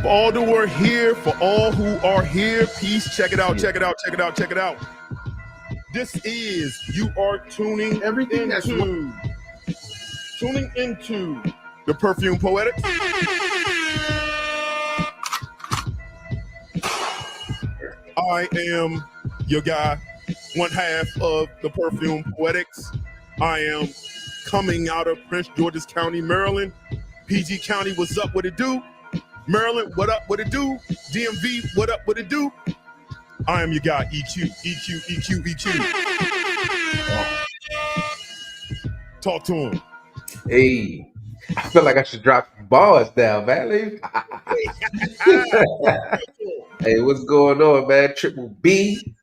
For all who are here, for all who are here, peace. Check it out, check it out, check it out, check it out. This is, you are tuning Everything into the Perfume Poetics. I am your guy, one half of the Perfume Poetics. I am coming out of Prince George's County, Maryland. PG County, what's up, what it do? Maryland, what up, what it do? DMV, what up, what it do? I am your guy, EQ, EQ, EQ, EQ. Talk to him. Hey, I feel like I should drop bars down, man. Hey, what's going on, man? Triple B.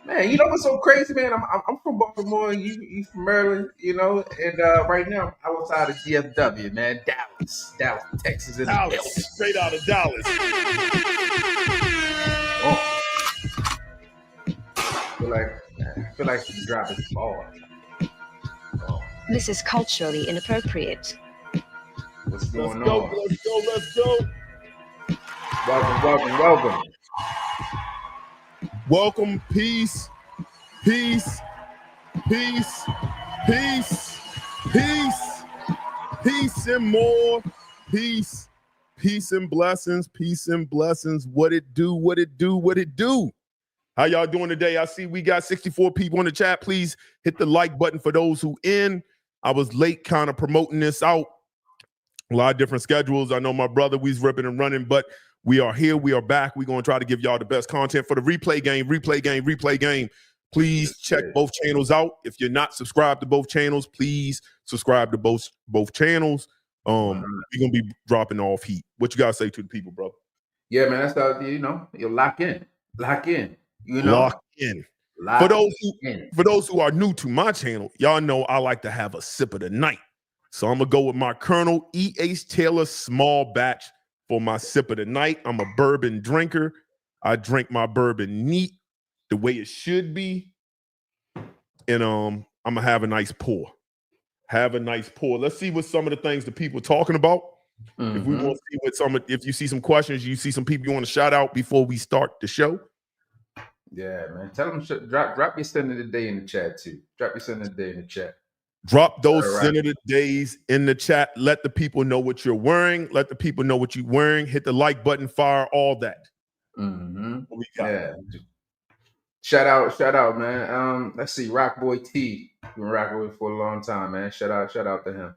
Man, you know what's so crazy, man? I'm from Baltimore, and you from Maryland, you know, and right now I'm outside of DFW, man. Dallas, Texas, in the building. Straight out of Dallas. Oh. I feel like she's dropping bars. Oh. This is culturally inappropriate. What's going Let's go, on? let's go. Welcome, peace, peace, peace, peace, peace, peace and more, peace, peace and blessings, peace and blessings. What it do, what it do, what it do. How y'all doing today? I see we got 64 people in the chat. Please hit the like button for those who in. I was late kind of promoting this out. A lot of different schedules. I know my brother, we's ripping and running, but we are here. We are back. We're going to try to give y'all the best content for the replay game. Please check both channels out. If you're not subscribed to both channels, please subscribe to both channels. We're going to be dropping off heat. What you got to say to the people, bro? Yeah, man, that's how, you know, you lock in. You know? Lock in. For those who are new to my channel, y'all know I like to have a sip of the night. So I'm going to go with my Colonel E.H. Taylor small batch for my sip of the night. I'm a bourbon drinker. I drink my bourbon neat, the way it should be. And I'm going to have a nice pour. Let's see what some of the things the people are talking about. Mm-hmm. If we want to see if you see some questions, you see some people you want to shout out before we start the show. Yeah, man. Tell them, drop your sin of the day in the chat, too. Drop your sin of the day in the chat. Drop those sin of the days in the chat. Let the people know what you're wearing. Let the people know what you're wearing. Hit the like button, fire, all that. Mm-hmm. What we got? Yeah. Shout out, man. Let's see, Rockboy T. Been rocking with for a long time, man. Shout out to him.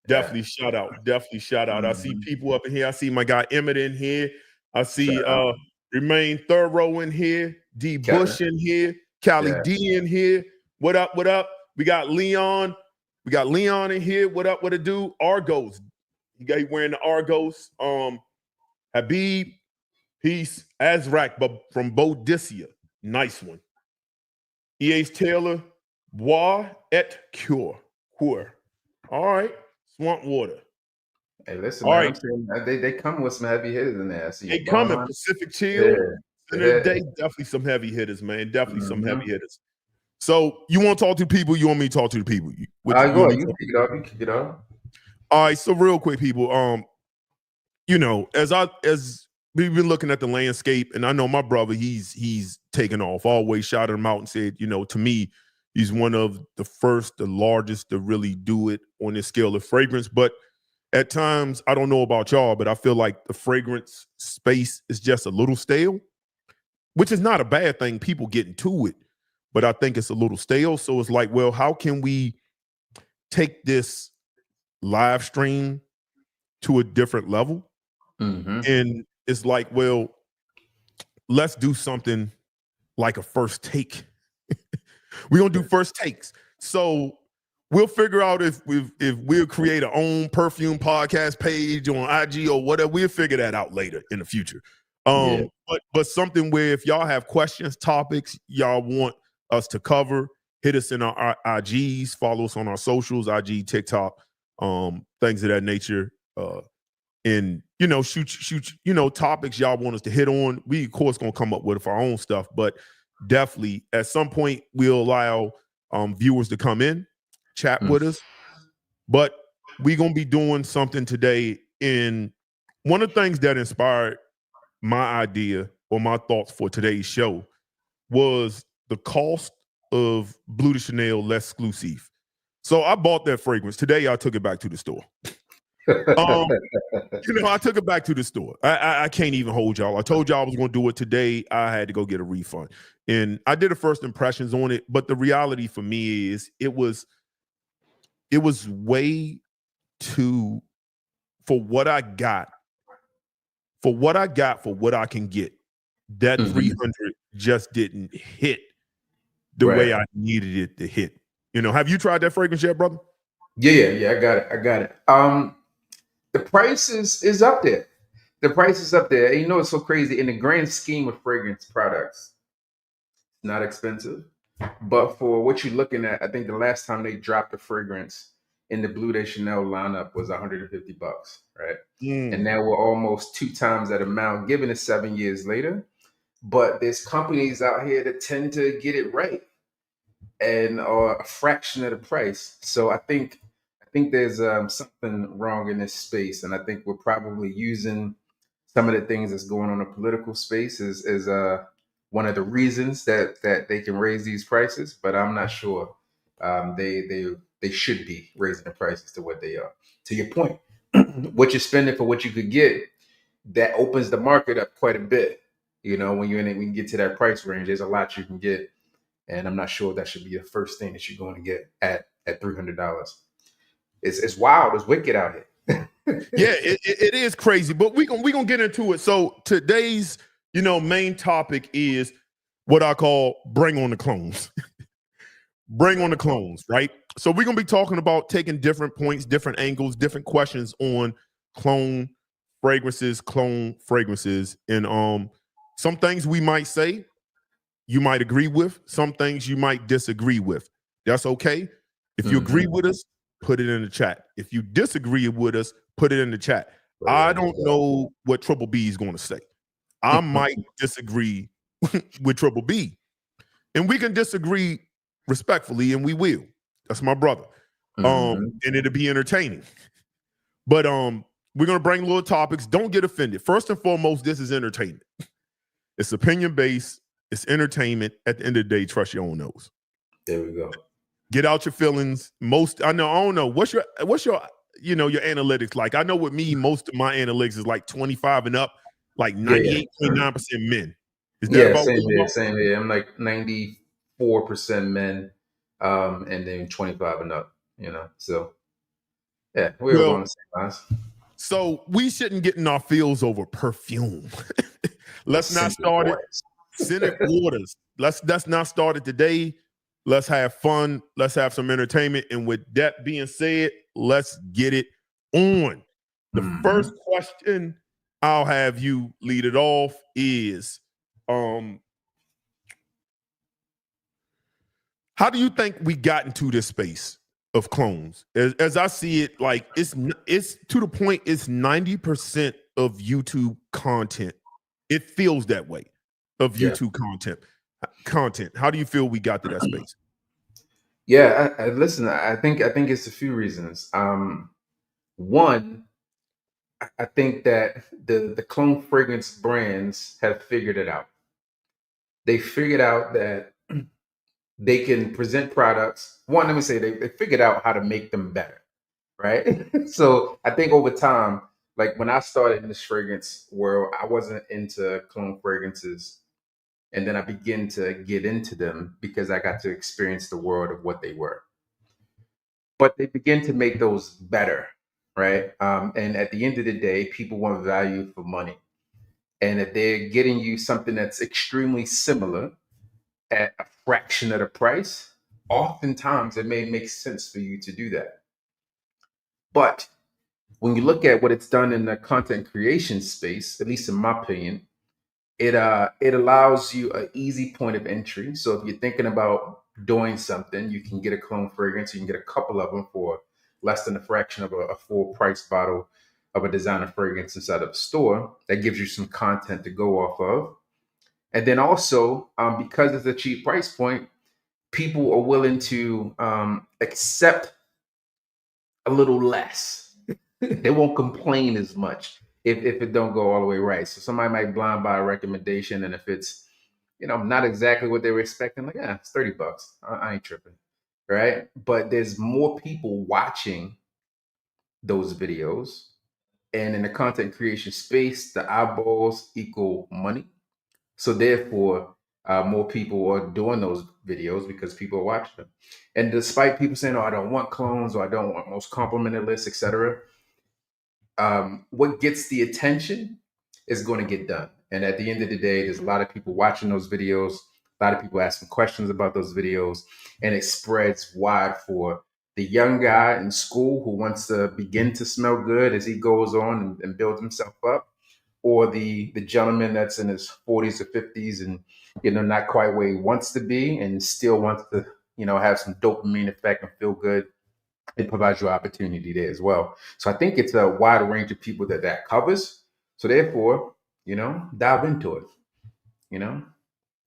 Definitely shout out. Mm-hmm. I see people up in here. I see my guy Emmett in here. I see Remain Thorough in here. D Bush in here. Callie D in here. What up? We got Leon. In here. What up? What it do? Argos. He wearing the Argos. Habib. Peace. Azrak from Bodicea. Nice one. E.H. Taylor. Bois et Cure. All right. Swamp Water. Hey, listen, man, right. I'm saying they come with some heavy hitters in there. They coming. Pacific Chill. Day, definitely some heavy hitters, man. Definitely some heavy hitters. So you want to talk to people? You want me to talk to the people? You kick it off. All right. So real quick, people. You know, as we've been looking at the landscape, and I know my brother, he's taken off. Always shouted him out and said, you know, to me, he's one of the largest to really do it on this scale of fragrance. But at times, I don't know about y'all, but I feel like the fragrance space is just a little stale, which is not a bad thing. People get into it. But I think it's a little stale. So it's like, well, how can we take this live stream to a different level? Mm-hmm. And it's like, well, let's do something like a first take. We're going to do first takes. So we'll figure out if we'll create our own perfume podcast page on IG or whatever. We'll figure that out later in the future. But something where if y'all have questions, topics y'all want us to cover, hit us in our IGs, follow us on our socials, IG, TikTok, things of that nature. And you know, shoot, you know, topics y'all want us to hit on. We of course gonna come up with our own stuff, but definitely at some point we'll allow viewers to come in, chat with us. But we're gonna be doing something today in one of the things that inspired my idea or my thoughts for today's show was the cost of Bleu de Chanel L'Exclusive. So I bought that fragrance. Today I took it back to the store. I took it back to the store. I can't even hold y'all. I told y'all I was going to do it today. I had to go get a refund. And I did a first impressions on it. But the reality for me is it was way too, for what I got, for what I can get. That 300 just didn't hit the way I needed it to hit. Have you tried that fragrance yet, brother? Yeah. I got it. The price is up there. The price is up there. And it's so crazy in the grand scheme of fragrance products. Not expensive, but for what you're looking at, I think the last time they dropped a fragrance in the Bleu de Chanel lineup was $150, right? And now we're almost 2 times that amount, given it 7 years later. But there's companies out here that tend to get it right and are a fraction of the price. So I think there's something wrong in this space, and I think we're probably using some of the things that's going on in the political space as one of the reasons that they can raise these prices. But I'm not sure they should be raising the prices to what they are. To your point, what you're spending for what you could get, that opens the market up quite a bit. When you get to that price range, there's a lot you can get, and I'm not sure that should be the first thing that you're going to get at $300. It's wild. It's wicked out here. Yeah, it is crazy, but we gonna get into it. So today's main topic is what I call bring on the clones. Bring on the clones, right? So we're gonna be talking about taking different points, different angles, different questions on clone fragrances, and some things we might say you might agree with, some things you might disagree with. That's okay. If you agree with us, put it in the chat. If you disagree with us, put it in the chat. I don't know what Triple B is going to say. I might disagree with Triple B. And we can disagree respectfully, and we will. That's my brother. And it'll be entertaining. But we're going to bring little topics. Don't get offended. First and foremost, this is entertainment. It's opinion-based. It's entertainment. At the end of the day, trust your own nose. There we go. Get out your feelings. I don't know. What's your your analytics like? I know with me, most of my analytics is like 25 and up, like 98.9% men. Is that about same here. I'm like 94% men, and then 25 and up, So yeah, we're on the same lines. So we shouldn't get in our feels over perfume. Let's not start it. Scented waters. Let's not start it today. Let's have fun. Let's have some entertainment. And with that being said, let's get it on. The first question I'll have you lead it off is, how do you think we got into this space of clones? As I see it, like it's to the point it's 90% of YouTube content. It feels that way of YouTube content. How do you feel we got to that space? Yeah, listen, I think it's a few reasons. One, I think that the clone fragrance brands have figured it out. They figured out that they can present products. One, let me say they figured out how to make them better, right? So I think over time, like when I started in this fragrance world, I wasn't into clone fragrances. And then I began to get into them because I got to experience the world of what they were. But they begin to make those better, right? And at the end of the day, people want value for money. And if they're getting you something that's extremely similar at a fraction of the price, oftentimes it may make sense for you to do that. But when you look at what it's done in the content creation space, at least in my opinion, it allows you an easy point of entry. So if you're thinking about doing something, you can get a clone fragrance. You can get a couple of them for less than a fraction of a full price bottle of a designer fragrance inside of a store. That gives you some content to go off of. And then also, because it's a cheap price point, people are willing to accept a little less. They won't complain as much if it don't go all the way right. So somebody might blind buy a recommendation, and if it's not exactly what they were expecting, like yeah, it's $30. I ain't tripping, right? But there's more people watching those videos, and in the content creation space, the eyeballs equal money. So therefore, more people are doing those videos because people are watching them. And despite people saying, "Oh, I don't want clones," or "I don't want most complimented lists," etc., what gets the attention is going to get done. And at the end of the day, there's a lot of people watching those videos, a lot of people asking questions about those videos, and it spreads wide for the young guy in school who wants to begin to smell good as he goes on and builds himself up, or the gentleman that's in his 40s or 50s and not quite where he wants to be and still wants to have some dopamine effect and feel good. It provides you opportunity there as well. So I think it's a wide range of people that covers. So therefore, dive into it.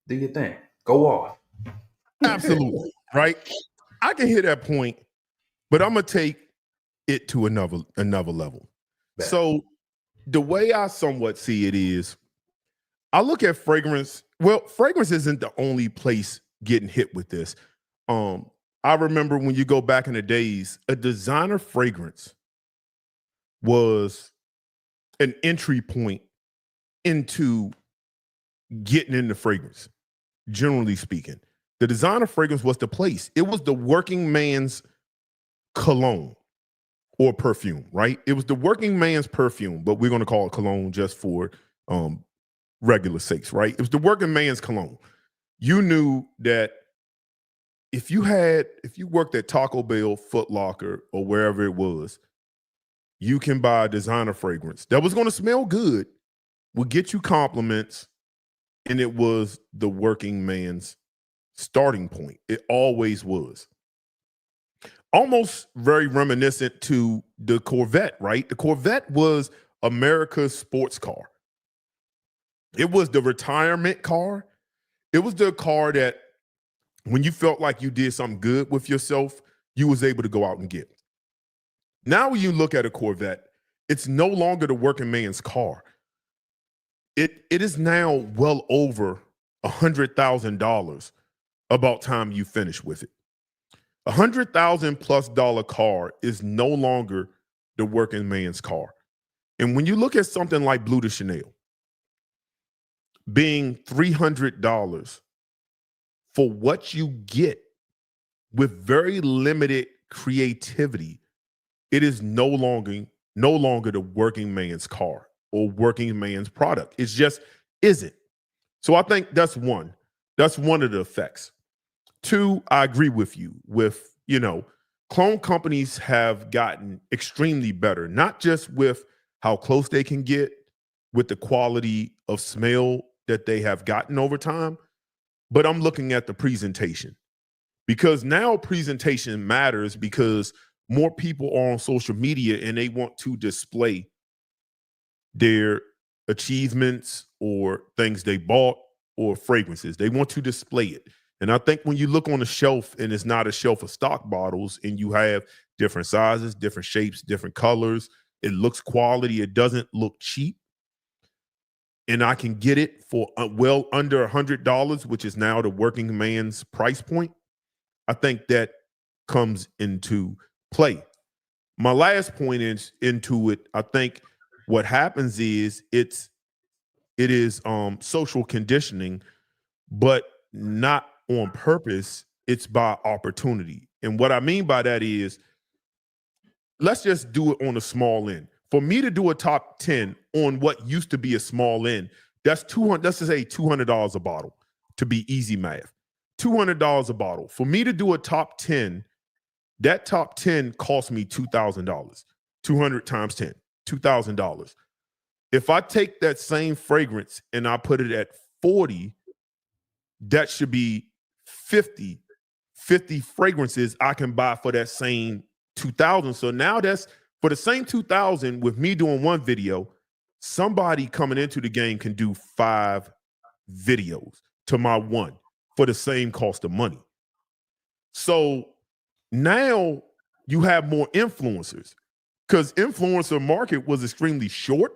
Do your thing. Go off. Absolutely. Right. I can hear that point, but I'm gonna take it to another level. Bet. So the way I somewhat see it is I look at fragrance. Well, fragrance isn't the only place getting hit with this. I remember when you go back in the days, a designer fragrance was an entry point into getting into fragrance, generally speaking. The designer fragrance was the place. It was the working man's cologne or perfume, right? It was the working man's perfume, but we're going to call it cologne just for regular sakes, right? It was the working man's cologne. You knew that if you worked at Taco Bell, Foot Locker, or wherever it was, you can buy a designer fragrance that was going to smell good, would get you compliments, and it was the working man's starting point. It always was. Almost very reminiscent to the Corvette, right? The Corvette was America's sports car. It was the retirement car. It was the car that when you felt like you did something good with yourself, you was able to go out and get. Now when you look at a Corvette, it's no longer the working man's car. It is now well over $100,000 about time you finish with it. $100,000+ car is no longer the working man's car. And when you look at something like Bleu de Chanel being $300 for what you get with very limited creativity, it is no longer the working man's car or working man's product. It just isn't. So I think that's one. That's one of the effects. Two, I agree with you with, clone companies have gotten extremely better, not just with how close they can get with the quality of smell that they have gotten over time, but I'm looking at the presentation, because now presentation matters because more people are on social media and they want to display their achievements or things they bought or fragrances. They want to display it. And I think when you look on the shelf and it's not a shelf of stock bottles and you have different sizes, different shapes, different colors, it looks quality. It doesn't look cheap. And I can get it for well under $100, which is now the working man's price point. I think that comes into play. My last point is into it. I think what happens is it is social conditioning, but not on purpose. It's by opportunity. And what I mean by that is, let's just do it on a small end. For me to do a top 10 on what used to be a small end, that's $200. Let's just say $200 a bottle to be easy math. $200 a bottle. For me to do a top 10, that top 10 cost me $2,000. 200 times 10, $2,000. If I take that same fragrance and I put it at 40, that should be 50 fragrances I can buy for that same 2,000. So now that's for the same 2,000 with me doing one video, somebody coming into the game can do 5 videos to my one for the same cost of money. So now you have more influencers, because influencer market was extremely short.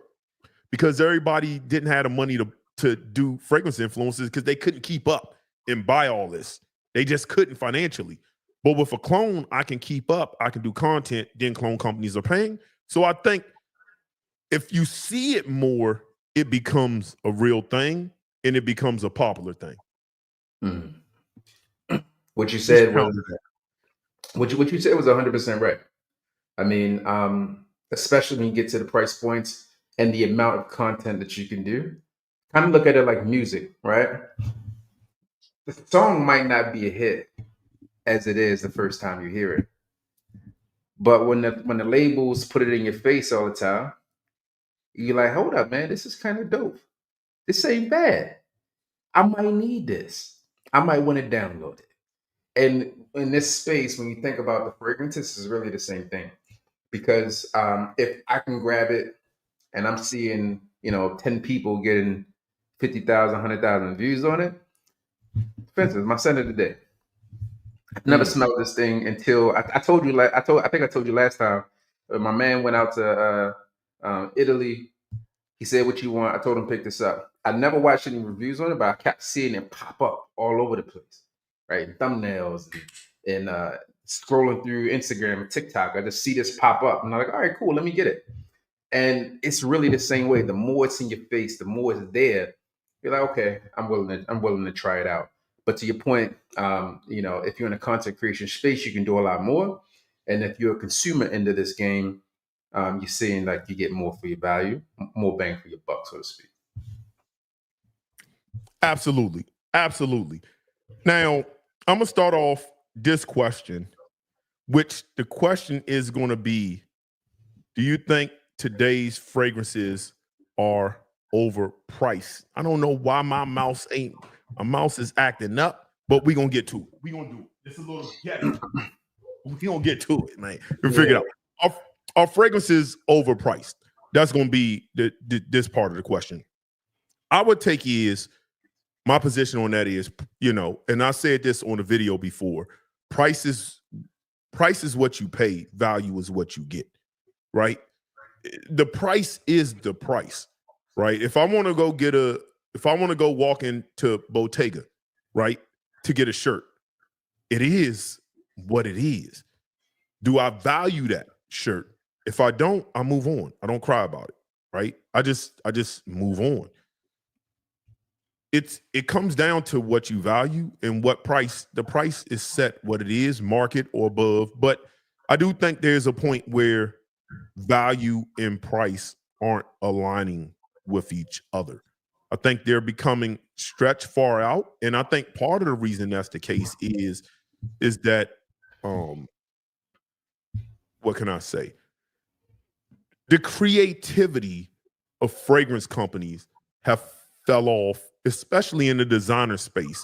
because everybody didn't have the money to do fragrance influencers because they couldn't keep up and buy all this. They just couldn't financially. But with a clone, I can keep up. I can do content. Then clone companies are paying. So I think if you see it more, it becomes a real thing and it becomes a popular thing. What you said Just was what you said was 100% right. I mean, especially when you get to the price points and the amount of content that you can do. Kind of look at it like music, right? The song might not be a hit as it is the first time you hear it, but when the labels put it in your face all the time, you're like, hold up, man, this is kind of dope. This ain't bad. I might need this. I might want to download it. And in this space, when you think about the fragrance, this is really the same thing. Because if I can grab it and I'm seeing, 10 people getting 50,000, 100,000 views on it, for instance, my scent of the day. I've never smelled this thing until I told you. I think I told you last time. My man went out to Italy. He said, "What you want?" I told him pick this up. I never watched any reviews on it, but I kept seeing it pop up all over the place, right? Thumbnails and scrolling through Instagram and TikTok. I just see this pop up, and I'm like, "All right, cool, let me get it." And it's really the same way. The more it's in your face, the more it's there. You're like, okay, I'm willing to try it out. But to your point, if you're in a content creation space, you can do a lot more. And if you're a consumer into this game, you're seeing like you get more for your value, more bang for your buck, so to speak. Absolutely. Absolutely. Now, I'm going to start off this question, which the question is going to be, do you think today's fragrances are overpriced? I don't know why my mouse is acting up, but we're going to get to it. We're going to do it. It's a little ghetto. We're going to get to it, man. We'll figure it out. Are fragrances overpriced? That's going to be this part of the question. I would take my position on that is, and I said this on a video before, price is what you pay, value is what you get, right? The price is the price, right? If I want to go walk into Bottega, right, to get a shirt, it is what it is. Do I value that shirt? If I don't, I move on. I don't cry about it, right? I just move on. It comes down to what you value and what price. The price is set what it is, market or above. But I do think there's a point where value and price aren't aligning with each other. I think they're becoming stretched far out. And I think part of the reason that's the case is that, what can I say? The creativity of fragrance companies have fell off, especially in the designer space,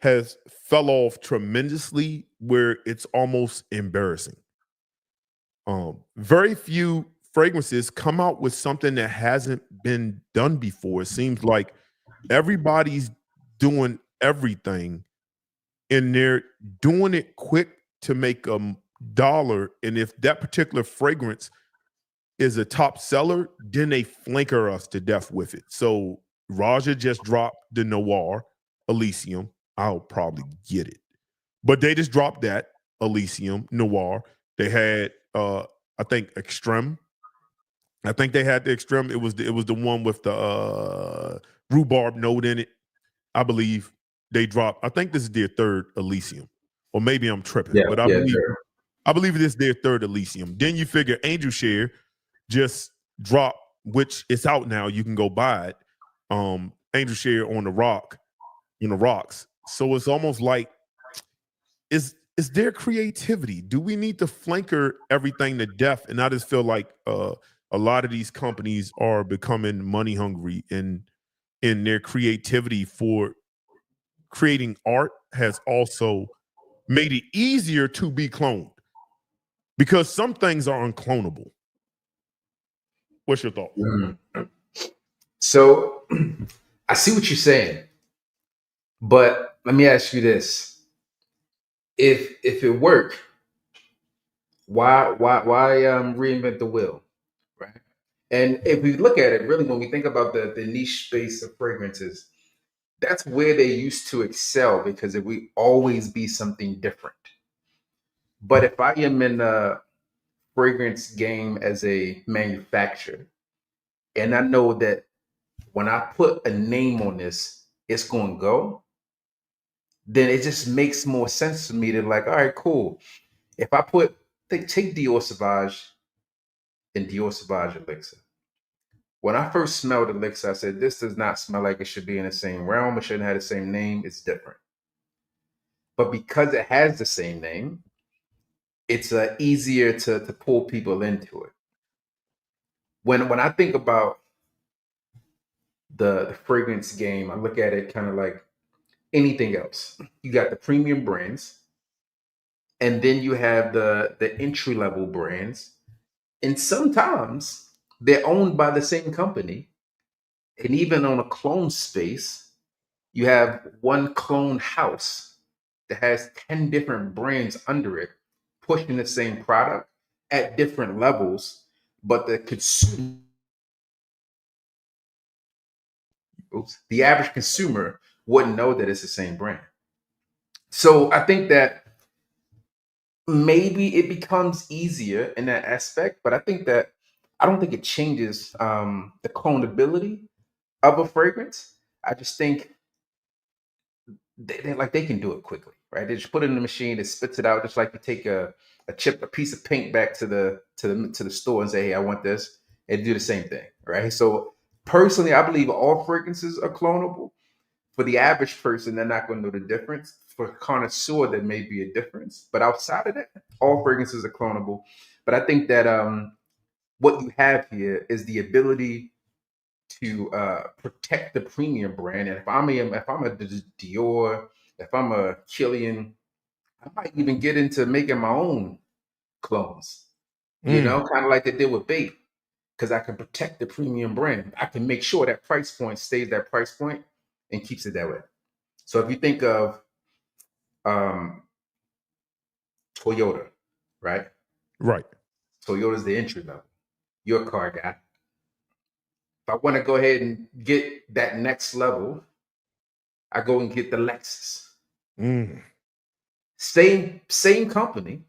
has fell off tremendously where it's almost embarrassing. Very few fragrances come out with something that hasn't been done before. It seems like everybody's doing everything and they're doing it quick to make a dollar. And if that particular fragrance is a top seller, then they flanker us to death with it. So Raja just dropped the Noir Elysium. I'll probably get it. But they just dropped that Elysium Noir. They had I think Extreme. I think they had the Extreme. It was the one with the rhubarb note in it. I believe they dropped. I think this is their third Elysium. Or maybe I'm tripping. But I believe it is their third Elysium. Then you figure Angel Share just dropped, which it's out now. You can go buy it. Angel Share on the rocks. So it's almost like is their creativity? Do we need to flanker everything to death? And I just feel like a lot of these companies are becoming money hungry, and in their creativity for creating art has also made it easier to be cloned because some things are unclonable. What's your thought? So I see what you're saying, but let me ask you this. If it worked, why reinvent the wheel, right? And if we look at it, really, when we think about the niche space of fragrances, that's where they used to excel because it would always be something different. But if I am in the fragrance game as a manufacturer, and I know that when I put a name on this, it's going to go, then it just makes more sense to me to like, all right, cool. If I take Dior Sauvage and Dior Sauvage Elixir. When I first smelled Elixir, I said, this does not smell like it should be in the same realm. It shouldn't have the same name. It's different. But because it has the same name, it's easier to pull people into it. When I think about the fragrance game, I look at it kind of like anything else. You got the premium brands, and then you have the entry level brands, and sometimes they're owned by the same company. And even on a clone space, you have one clone house that has 10 different brands under it, pushing the same product at different levels, but the average consumer wouldn't know that it's the same brand. So I think that maybe it becomes easier in that aspect, but I don't think it changes the clonability of a fragrance. I just think they can do it quickly, right? They just put it in the machine, it spits it out, just like you take a piece of paint back to the store and say, hey, I want this, and do the same thing, right? So personally, I believe all fragrances are clonable. For the average person, they're not going to know the difference. For a connoisseur, there may be a difference, but outside of that, all fragrances are clonable. But I think that what you have here is the ability to protect the premium brand. And if I'm a Dior, if I'm a Killian, I might even get into making my own clones. You know, kind of like they did with Bape, because I can protect the premium brand. I can make sure that price point stays that price point and keeps it that way. So if you think of Toyota, right? Right. Toyota's the entry level. You're a car guy. If I want to go ahead and get that next level, I go and get the Lexus. Same company,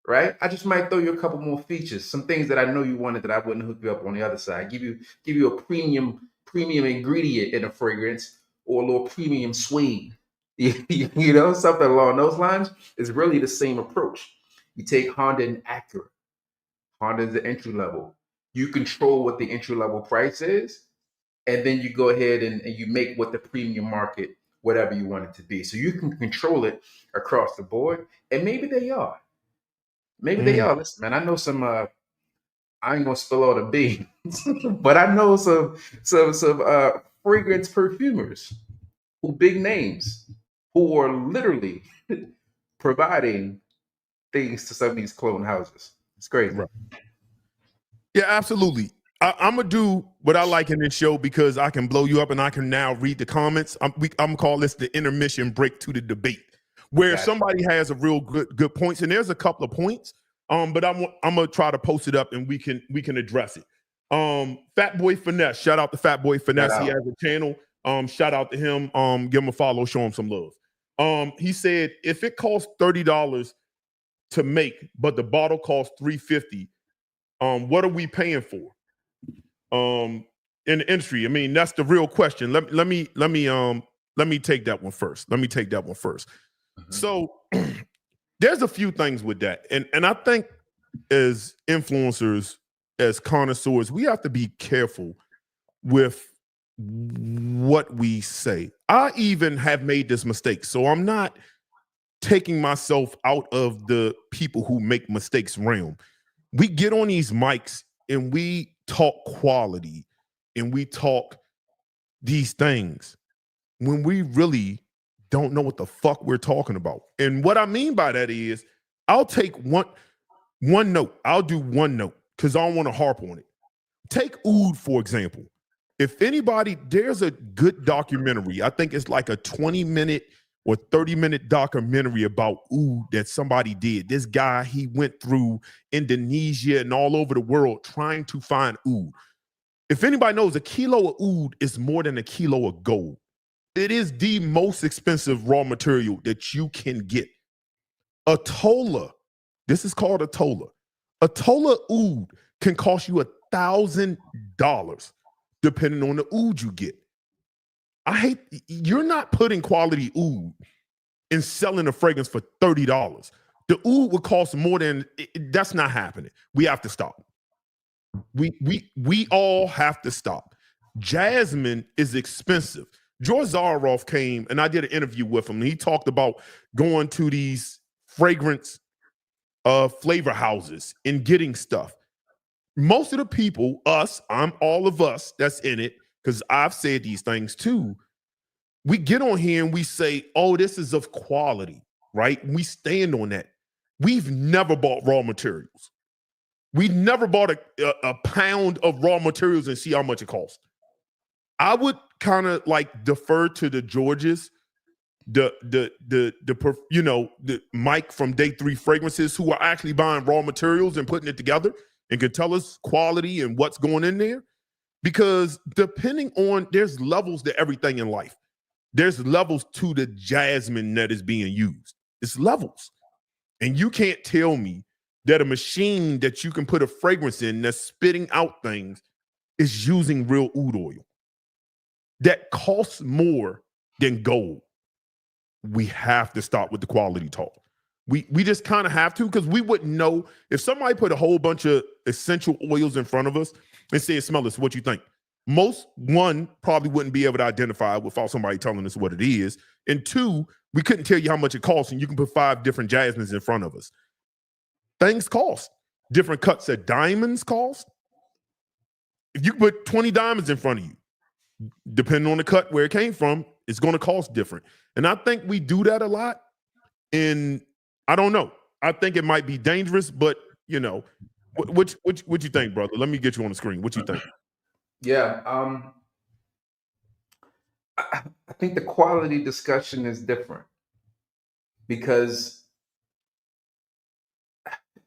right? I just might throw you a couple more features, some things that I know you wanted that I wouldn't hook you up on the other side. Give you a premium ingredient in a fragrance, or a little premium suede. You know, something along those lines. Is really the same approach. You take Honda and Acura. Honda is the entry level. You control what the entry level price is, and then you go ahead and you make what the premium market, whatever you want it to be. So you can control it across the board, and maybe they are. Maybe they are. Listen, man, I know some. I ain't gonna spill all the beans, but I know some fragrance perfumers who big names who are literally providing things to some of these clone houses. It's crazy. Right. Yeah, absolutely. I'm gonna do what I like in this show because I can blow you up and I can now read the comments. I'm gonna call this the intermission break to the debate, where somebody has a real good points, and there's a couple of points. But I'm gonna try to post it up and we can address it. Fat Boy Finesse, shout out to Fat Boy Finesse. He has a channel. Shout out to him. Give him a follow, show him some love. He said if it costs $30 to make, but the bottle costs $3.50, what are we paying for? In the industry, I mean, that's the real question. Let me take that one first. So there's a few things with that, and I think as influencers, as connoisseurs, we have to be careful with what we say. I even have made this mistake, so I'm not taking myself out of the people who make mistakes realm. We get on these mics and we talk quality and we talk these things when we really don't know what the fuck we're talking about. And what I mean by that is I'll take one note. I'll do one note because I don't want to harp on it. Take Oud, for example. If anybody, there's a good documentary. I think it's like a 20-minute or 30-minute documentary about oud that somebody did. This guy, he went through Indonesia and all over the world trying to find oud. If anybody knows, a kilo of oud is more than a kilo of gold. It is the most expensive raw material that you can get. A tola, this is called a tola. A tola oud can cost you $1,000 depending on the oud you get. You're not putting quality oud and selling a fragrance for $30. The oud would cost more than, that's not happening. We have to stop. We all have to stop. Jasmine is expensive. George Zaharoff came and I did an interview with him. And he talked about going to these fragrance flavor houses and getting stuff. Most of the people, all of us that's in it, because I've said these things too, we get on here and we say, oh, this is of quality, right? We stand on that. We've never bought raw materials. We never bought a pound of raw materials and see how much it costs. I would kind of like defer to the Georges, the Mike from Day 3 Fragrances, who are actually buying raw materials and putting it together and can tell us quality and what's going in there. Because depending on, there's levels to everything in life. There's levels to the jasmine that is being used. It's levels. And you can't tell me that a machine that you can put a fragrance in that's spitting out things is using real oud oil. That costs more than gold. We have to stop with the quality talk. We just kind of have to, because we wouldn't know if somebody put a whole bunch of essential oils in front of us and said, smell this, what you think? Most, one, probably wouldn't be able to identify without somebody telling us what it is. And two, we couldn't tell you how much it costs, and you can put 5 different jasmines in front of us. Things cost. Different cuts of diamonds cost. If you put 20 diamonds in front of you, depending on the cut, where it came from, it's going to cost different. And I think we do that a lot. And I don't know. I think it might be dangerous, but what you think, brother? Let me get you on the screen. What you think? Yeah, I think the quality discussion is different because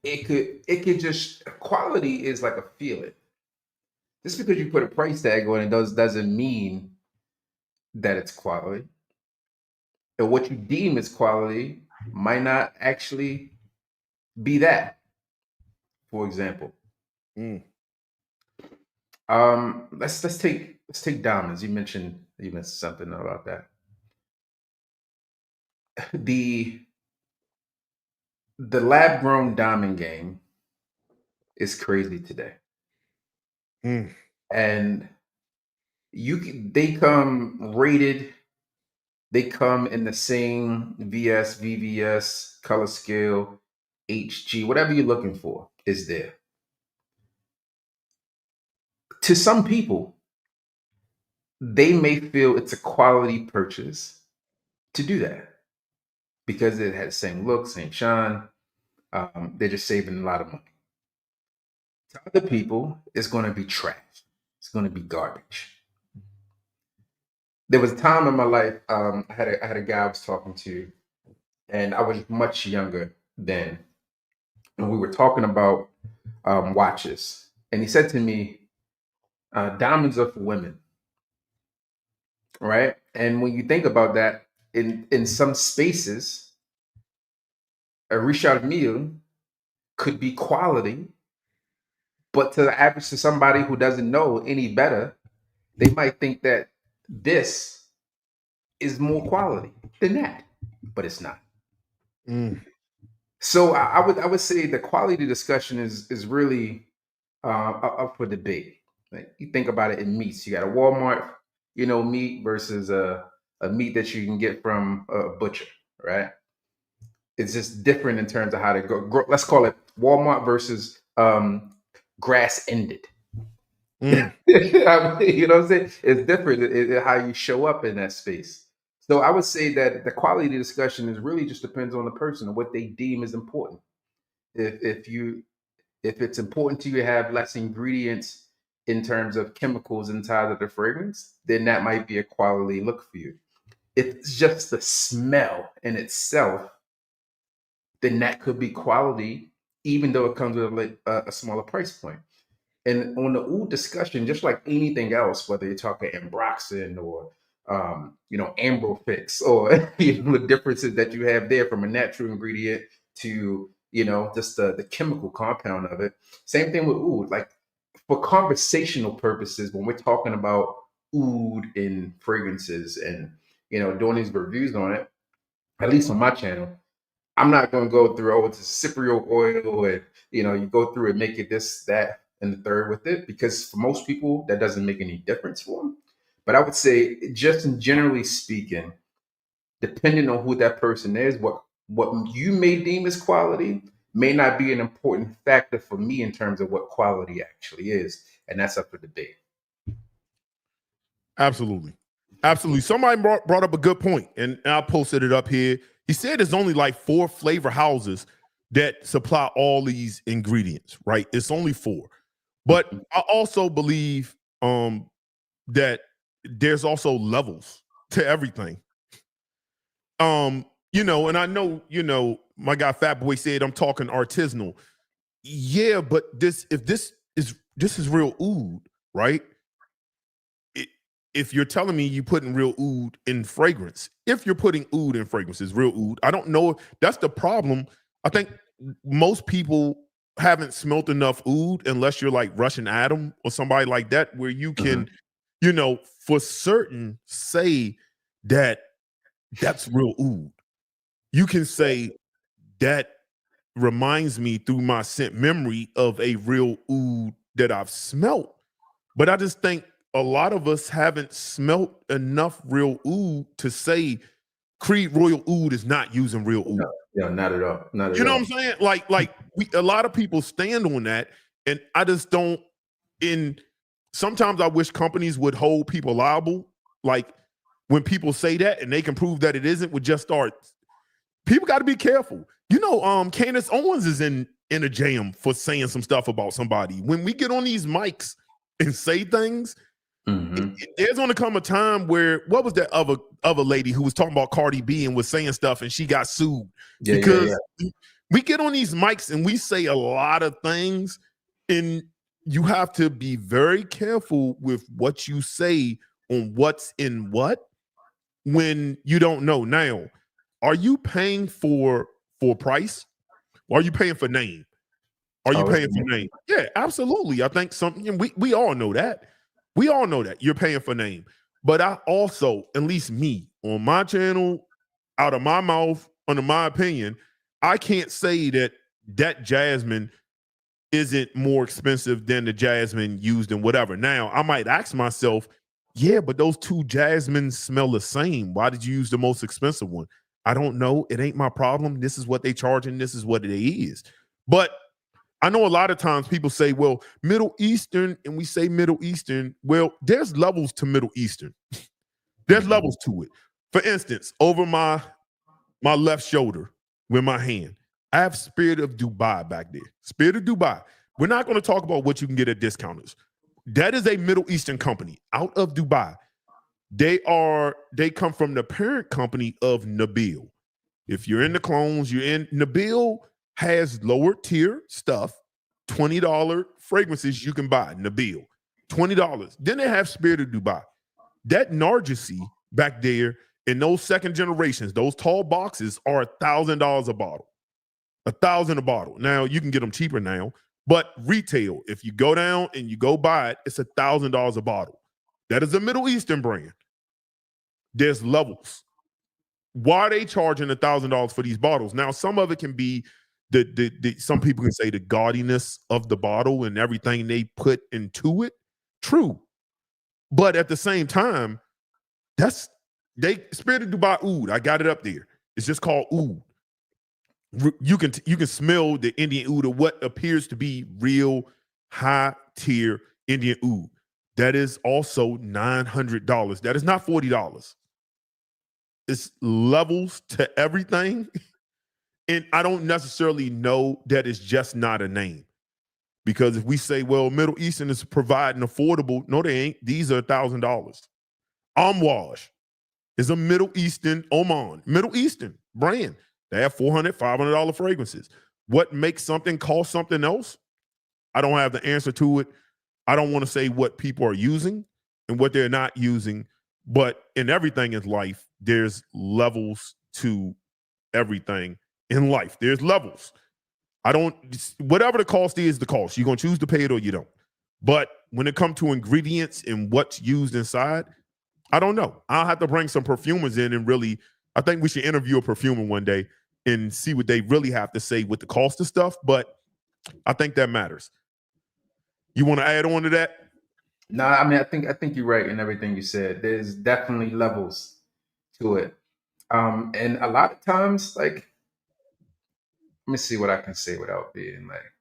it could just, quality is like a feeling. Just because you put a price tag on it doesn't mean that it's quality. And what you deem as quality might not actually be that. For example, let's take diamonds. You mentioned something about that. The lab grown diamond game is crazy today. And they come rated, they come in the same VS, VVS, color scale, HG, whatever you're looking for is there. To some people, they may feel it's a quality purchase to do that because it has the same look, same shine. They're just saving a lot of money. To other people, it's going to be trash. It's going to be garbage. There was a time in my life, I had a guy I was talking to, and I was much younger then, and we were talking about watches, and he said to me, "Diamonds are for women." Right? And when you think about that, in some spaces, a Richard Mille could be quality, but to somebody who doesn't know any better, they might think that this is more quality than that, but it's not. So I would say the quality discussion is really up for debate. Like, you think about it in meats. You got a Walmart, meat versus a meat that you can get from a butcher, right? It's just different in terms of how to go. Let's call it Walmart versus grass ended. You know what I'm saying? It's different how you show up in that space. So I would say that the quality discussion is really just depends on the person and what they deem is important. If it's important to you to have less ingredients in terms of chemicals inside of the fragrance, then that might be a quality look for you. it's just the smell in itself, then that could be quality, even though it comes with a smaller price point. And on the oud discussion, just like anything else, whether you're talking Ambroxan or Ambrofix, or the differences that you have there from a natural ingredient to just the chemical compound of it. Same thing with oud. Like, for conversational purposes, when we're talking about oud and fragrances and doing these reviews on it, at least on my channel, I'm not going to go through, oh, it's a cypriot oil, and you go through and make it this, that, and the third with it, because for most people that doesn't make any difference for them. But I would say, just in generally speaking, depending on who that person is, what you may deem as quality may not be an important factor for me in terms of what quality actually is, and that's up for debate. Absolutely. Absolutely. Somebody brought up a good point, and I posted it up here. He said there's only like 4 flavor houses that supply all these ingredients, right? It's only 4. But I also believe that there's also levels to everything. And I know, my guy Fat Boy said I'm talking artisanal. Yeah, but this is real oud, right? If you're telling me you putting real oud in fragrance, if you're putting oud in fragrances, real oud, I don't know. That's the problem. I think most people haven't smelt enough oud unless you're like Russian Adam or somebody like that, where you can, for certain say that that's real oud. You can say that reminds me through my scent memory of a real oud that I've smelt. But I just think a lot of us haven't smelt enough real oud to say Creed Royal Oud is not using real oud. No, not at all. Not at all. You know what I'm saying? Like a lot of people stand on that, and I just don't. Sometimes I wish companies would hold people liable. Like, when people say that and they can prove that it isn't, would just start. People got to be careful. Candace Owens is in a jam for saying some stuff about somebody. When we get on these mics and say things, there's going to come a time where, what was that other lady who was talking about Cardi B and was saying stuff and she got sued? Because we get on these mics and we say a lot of things, and you have to be very careful with what you say on what's in what when you don't know. Now, are you paying for price? Or are you paying for name? Are you paying for name? Yeah, absolutely. I think we all know that. We all know that you're paying for name. But I also, at least me, on my channel, out of my mouth, under my opinion, I can't say that jasmine isn't more expensive than the jasmine used in whatever. Now, I might ask myself, yeah, but those 2 jasmines smell the same. Why did you use the most expensive one? I don't know. It ain't my problem. This is what they charge, and this is what it is. But I know a lot of times people say, well, Middle Eastern, and we say Middle Eastern. Well, there's levels to Middle Eastern. There's levels to it. For instance, over my left shoulder with my hand, I have Spirit of Dubai back there. Spirit of Dubai. We're not going to talk about what you can get at discounters. That is a Middle Eastern company out of Dubai. They come from the parent company of Nabil. If you're in the clones, Nabil has lower tier stuff, $20 fragrances you can buy, Nabil, $20. Then they have Spirit of Dubai. That Nargissi back there in those second generations, those tall boxes are $1,000 a bottle. $1,000 a bottle. Now, you can get them cheaper now, but retail, if you go down and you go buy it, it's $1,000 a bottle. That is a Middle Eastern brand. There's levels. Why are they charging $1,000 for these bottles? Now, some of it can be some people can say the gaudiness of the bottle and everything they put into it. True. But at the same time, Spirit of Dubai oud. I got it up there. It's just called oud. You can smell the Indian oud, or what appears to be real high tier Indian oud. That is also $900. That is not $40. It's levels to everything. And I don't necessarily know that it's just not a name. Because if we say, well, Middle Eastern is providing affordable, no, they ain't. These are $1,000. Amouage. is a Middle Eastern brand. They have $400, $500 fragrances. What makes something cost something else? I don't have the answer to it. I don't want to say what people are using and what they're not using, but in everything in life, there's levels to everything in life. There's levels. Whatever the cost is, the cost. You're going to choose to pay it or you don't. But when it comes to ingredients and what's used inside, I don't know. I'll have to bring some perfumers in and really, I think we should interview a perfumer one day and see what they really have to say with the cost of stuff. But I think that matters. You want to add on to that? No, I mean, I think you're right in everything you said. There's definitely levels to it. And a lot of times, like, let me see what I can say without being like,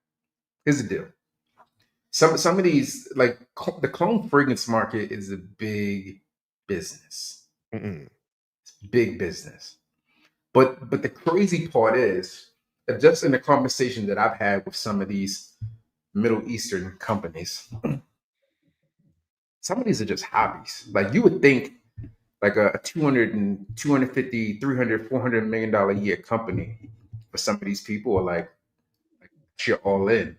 here's the deal. Some of these, like the clone fragrance market is a big business. It's big business. But the crazy part is that just in the conversation that I've had with some of these Middle Eastern companies, some of these are just hobbies. Like you would think like a 250, 300, $400 million a year company for some of these people are like you're all in.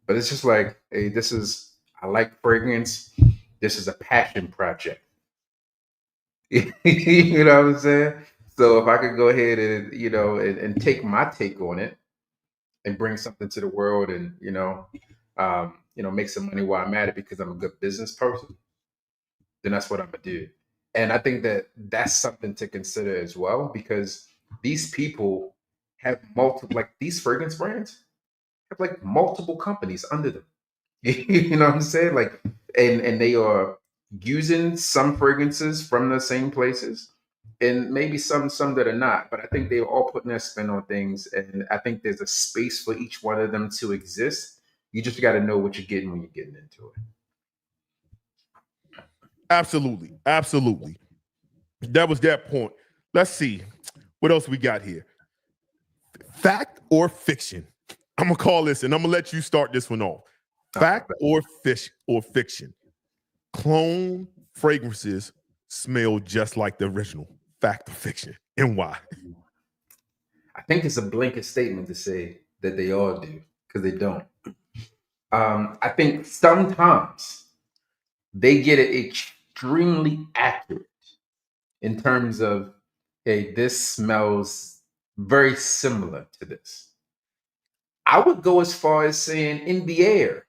But it's just like, hey, I like fragrance. This is a passion project. You know what I'm saying? So if I could go ahead and, and take my take on it and bring something to the world and, make some money while I'm at it because I'm a good business person, then that's what I'm going to do. And I think that that's something to consider as well, because these people have like these fragrance brands have like multiple companies under them. You know what I'm saying? Like, and they are using some fragrances from the same places, and maybe some that are not. But I think they're all putting their spin on things, and I think there's a space for each one of them to exist. You just got to know what you're getting when you're getting into it. Absolutely. That was that point. Let's see what else we got here. Fact or fiction? I'm gonna call this, and I'm gonna let you start this one off. Fact or fiction? Clone fragrances smell just like the original. Fact or fiction, and why? I think it's a blanket statement to say that they all do, because they don't. I think sometimes they get it extremely accurate in terms of, hey, this smells very similar to this. I would go as far as saying in the air,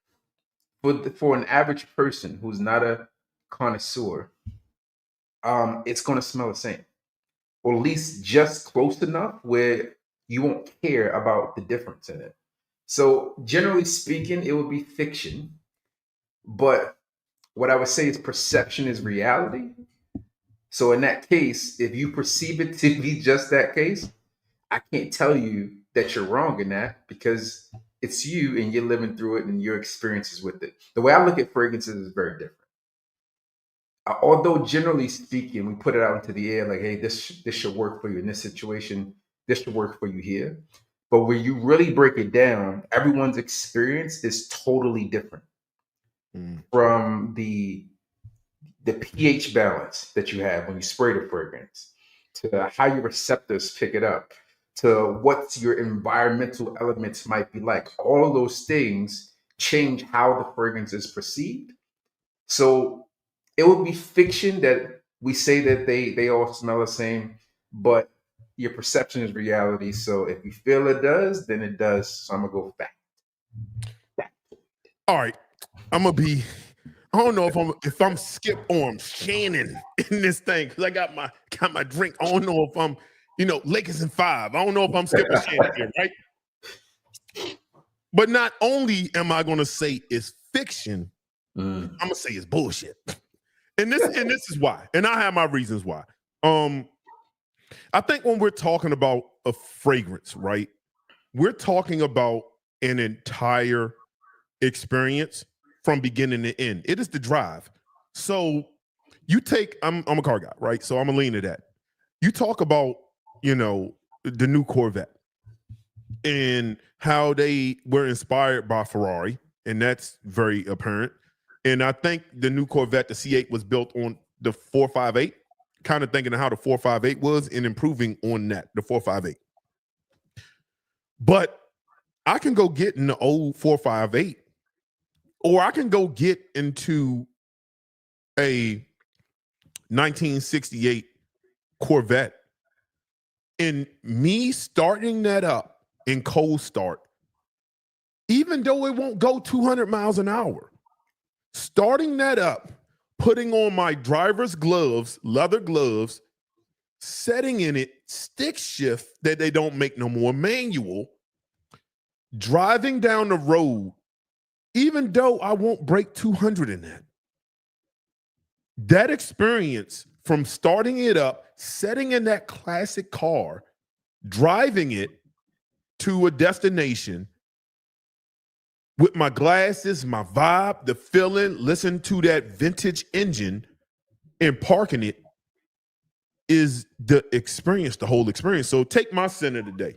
for an average person who's not a connoisseur, it's going to smell the same, or at least just close enough where you won't care about the difference in it. So generally speaking, it would be fiction. But what I would say is perception is reality. So in that case, if you perceive it to be just that case, I can't tell you that you're wrong in that, because it's you and you're living through it and your experiences with it. The way I look at fragrances is very different. Although generally speaking, we put it out into the air like, hey, this should work for you in this situation. This should work for you here. But when you really break it down, everyone's experience is totally different. From the pH balance that you have when you spray the fragrance, to how your receptors pick it up, to what your environmental elements might be like. All of those things change how the fragrance is perceived. So it would be fiction that we say that they all smell the same, but your perception is reality. So if you feel it does, then it does. So I'm gonna go fact. All right, I don't know if I'm Skip or I'm Shannon in this thing, because I got my drink. I don't know if I'm, Lakers in 5. I don't know if I'm Skip or Shannon here, right? But not only am I going to say it's fiction, I'm going to say it's bullshit. And this is why. And I have my reasons why. I think when we're talking about a fragrance, right, we're talking about an entire experience from beginning to end. It is the drive. So you take, I'm a car guy, right? So I'm gonna lean to that. You talk about, the new Corvette and how they were inspired by Ferrari, and that's very apparent. And I think the new Corvette, the C8, was built on the 458. kind of thinking of how the 458 was and improving on that, the 458. But I can go get in the old 458, or I can go get into a 1968 Corvette. And me starting that up in cold start, even though it won't go 200 miles an hour, starting that up, putting on my driver's gloves, leather gloves, setting in it stick shift that they don't make no more, manual, driving down the road, even though I won't break 200 in that. That experience from starting it up, setting in that classic car, driving it to a destination with my glasses, my vibe, the feeling, listen to that vintage engine and parking it is the experience, the whole experience. So take my sin of the day.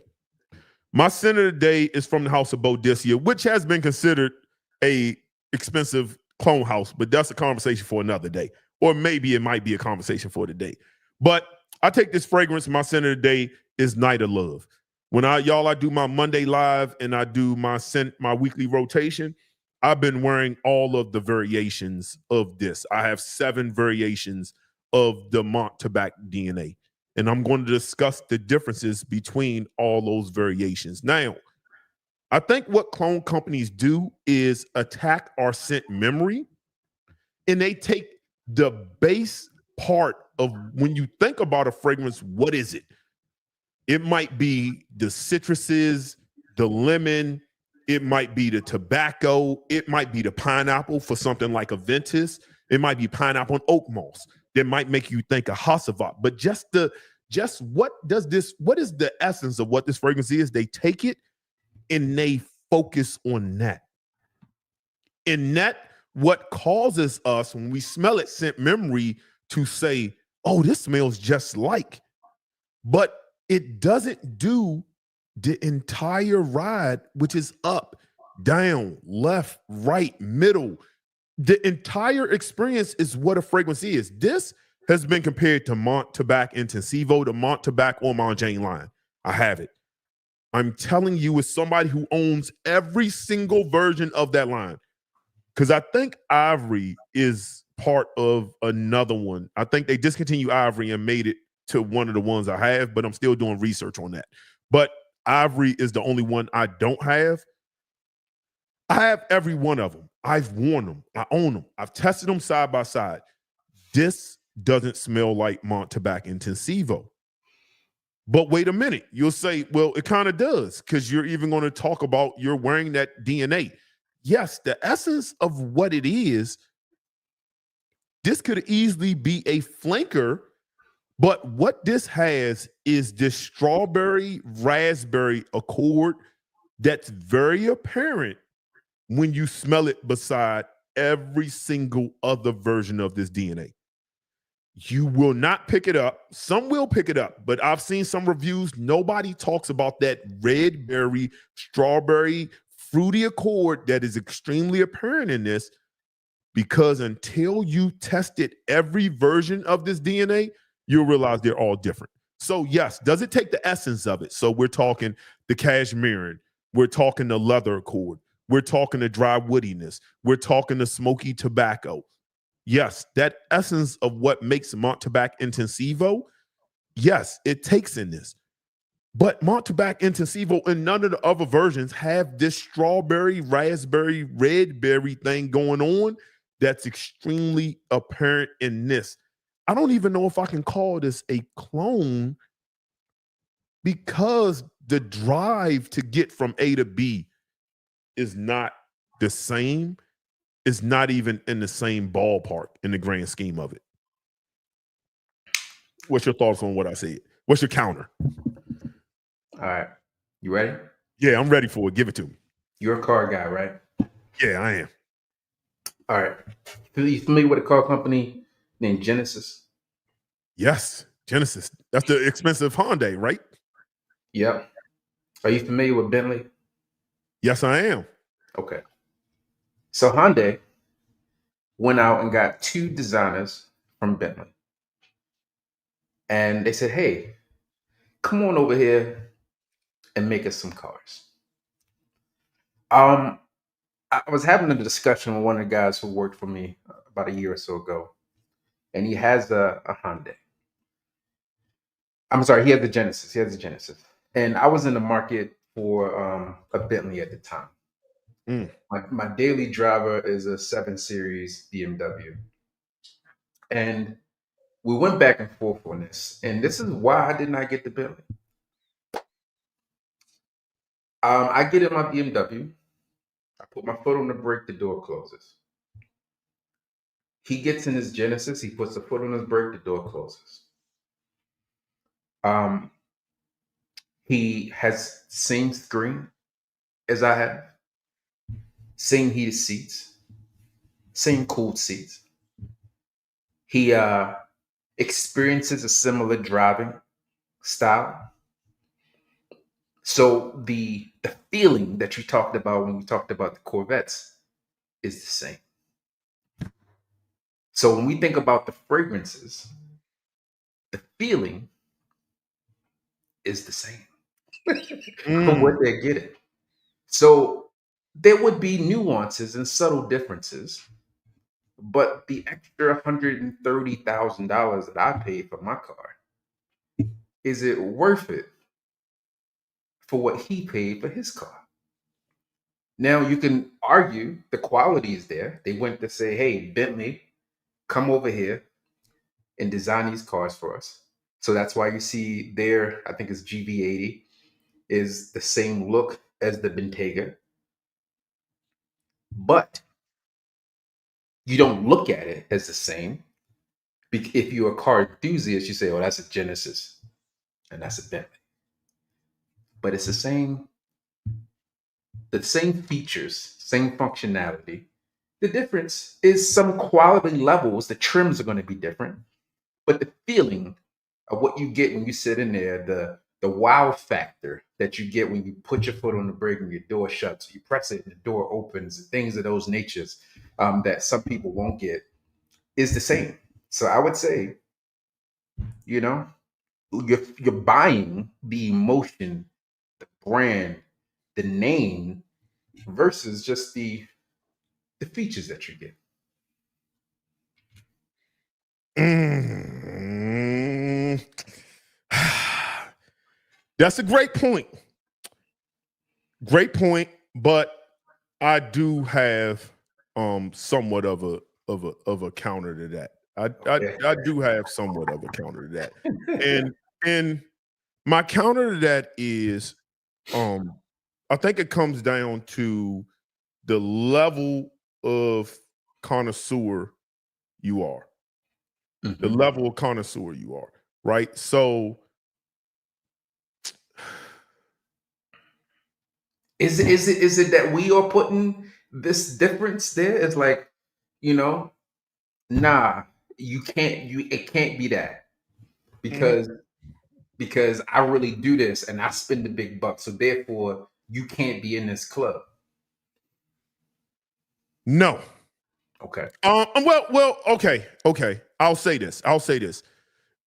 My sin of the day is from the house of Boudicca, which has been considered a expensive clone house, but that's a conversation for another day. Or maybe it might be a conversation for today. But I take this fragrance, my sin of the day is Night of Love. When I do my Monday live and I do my weekly rotation, I've been wearing all of the variations of this. I have 7 variations of the Montabac DNA. And I'm going to discuss the differences between all those variations. Now, I think what clone companies do is attack our scent memory, and they take the base part of when you think about a fragrance, what is it? It might be the citruses, the lemon, it might be the tobacco, it might be the pineapple for something like a Ventus, it might be pineapple and oak moss that might make you think of Hasselhoff. But what is the essence of what this fragrance is? They take it and they focus on that. And that what causes us, when we smell it, scent memory, to say, oh, this smells just like. But it doesn't do the entire ride, which is up, down, left, right, middle. The entire experience is what a fragrance is. This has been compared to Montabac Intensivo, the Montabac or Montjane line. I have it. I'm telling you, as somebody who owns every single version of that line, because I think Ivory is part of another one. I think they discontinued Ivory and made it to one of the ones I have, but I'm still doing research on that. But Ivory is the only one I don't have. I have every one of them. I've worn them. I own them. I've tested them side by side. This doesn't smell like Montabac Intensivo. But wait a minute. You'll say, well, it kind of does, because you're even going to talk about you're wearing that DNA. Yes, the essence of what it is, this could easily be a flanker, but what this has is this strawberry raspberry accord that's very apparent when you smell it beside every single other version of this DNA. You will not pick it up. Some will pick it up, but I've seen some reviews. Nobody talks about that red berry, strawberry, fruity accord that is extremely apparent in this, because until you tested every version of this DNA, you'll realize they're all different. So yes, does it take the essence of it? So we're talking the cashmere, we're talking the leather accord, we're talking the dry woodiness, we're talking the smoky tobacco. Yes, that essence of what makes Montabac Intensivo, yes, it takes in this. But Montabac Intensivo and none of the other versions have this strawberry, raspberry, red berry thing going on that's extremely apparent in this. I don't even know if I can call this a clone, because the drive to get from A to B is not the same. It's not even in the same ballpark in the grand scheme of it. What's your thoughts on what I said? What's your counter? All right. You ready? Yeah, I'm ready for it. Give it to me. You're a car guy, right? Yeah, I am. All right. You familiar with a car company named Genesis? Yes, Genesis. That's the expensive Hyundai, right? Yep. Are you familiar with Bentley? Yes, I am. Okay. So Hyundai went out and got 2 designers from Bentley. and they said, "Hey, come on over here and make us some cars." Um, I was having a discussion with one of the guys who worked for me about a year or so ago, and he has a Hyundai. I'm sorry, he had the Genesis. He has the Genesis, and I was in the market for a Bentley at the time. Mm. My daily driver is a 7 Series BMW, and we went back and forth on this. And this is why I did not get the Bentley. I get in my BMW. I put my foot on the brake. The door closes. He gets in his Genesis. He puts the foot on his brake. The door closes. Um, he has same screen as I have, same heated seats, same cooled seats. He experiences a similar driving style. So the feeling that you talked about when you talked about the Corvettes is the same. So when we think about the fragrances, the feeling is the same for what they're getting. So there would be nuances and subtle differences, but the extra $130,000 that I paid for my car, is it worth it for what he paid for his car? Now you can argue the quality is there. They went to say, "Hey, Bentley, come over here and design these cars for us." So that's why you see their, I think it's GV80, is the same look as the Bentayga. But you don't look at it as the same. If you're a car enthusiast, you say, "Oh, that's a Genesis and that's a Bentley." But it's the same features, same functionality. The difference is some quality levels, the trims are going to be different, but the feeling of what you get when you sit in there, the wow factor that you get when you put your foot on the brake and your door shuts, you press it and the door opens, things of those natures that some people won't get, is the same. So I would say, you know, you're buying the emotion, the brand, the name versus just the features that you get. That's a great point. Great point, but I do have somewhat of a counter to that. I do have somewhat of a counter to that. And my counter to that is I think it comes down to the level of connoisseur you are. The Mhm. level of connoisseur you are, right? So Is it that we are putting this difference there? It's like, you know, nah, it can't be that because I really do this and I spend the big bucks, so therefore you can't be in this club. no. Okay. Okay. I'll say this.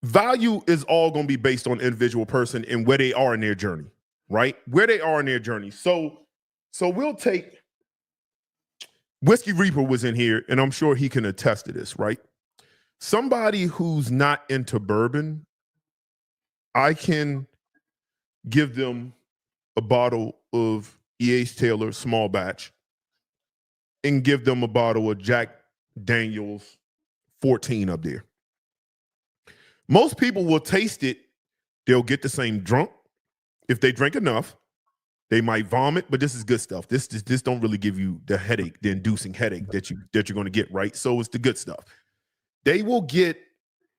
Value is all going to be based on individual person and where they are in their journey, right? Where they are in their journey. So we'll take Whiskey Reaper was in here, and I'm sure he can attest to this, right? Somebody who's not into bourbon, I can give them a bottle of E.H. Taylor small batch and give them a bottle of Jack Daniels 14 up there. Most people will taste it. They'll get the same drunk. If they drink enough, they might vomit, but this is good stuff. This don't really give you the headache, the inducing headache that you're going to get, right? So it's the good stuff. They will get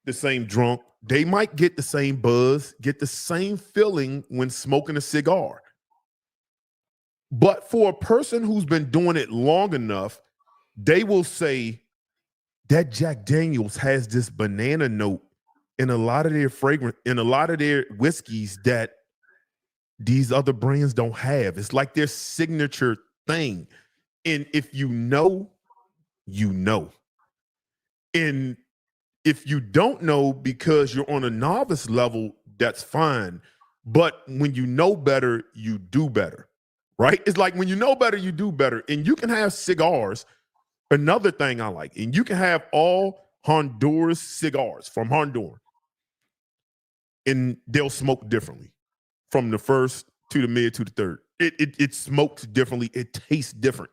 the same drunk. They might get the same buzz, get the same feeling when smoking a cigar. But for a person who's been doing it long enough, they will say that Jack Daniels has this banana note in a lot of their whiskeys that these other brands don't have. It's like their signature thing. And if you know, you know. And if you don't know because you're on a novice level, that's fine. But when you know better, you do better, right? It's like when you know better, you do better. And you can have cigars. Another thing I like, and you can have all Honduras cigars from Honduras, and they'll smoke differently from the first to the mid to the third. It smokes differently. It tastes different.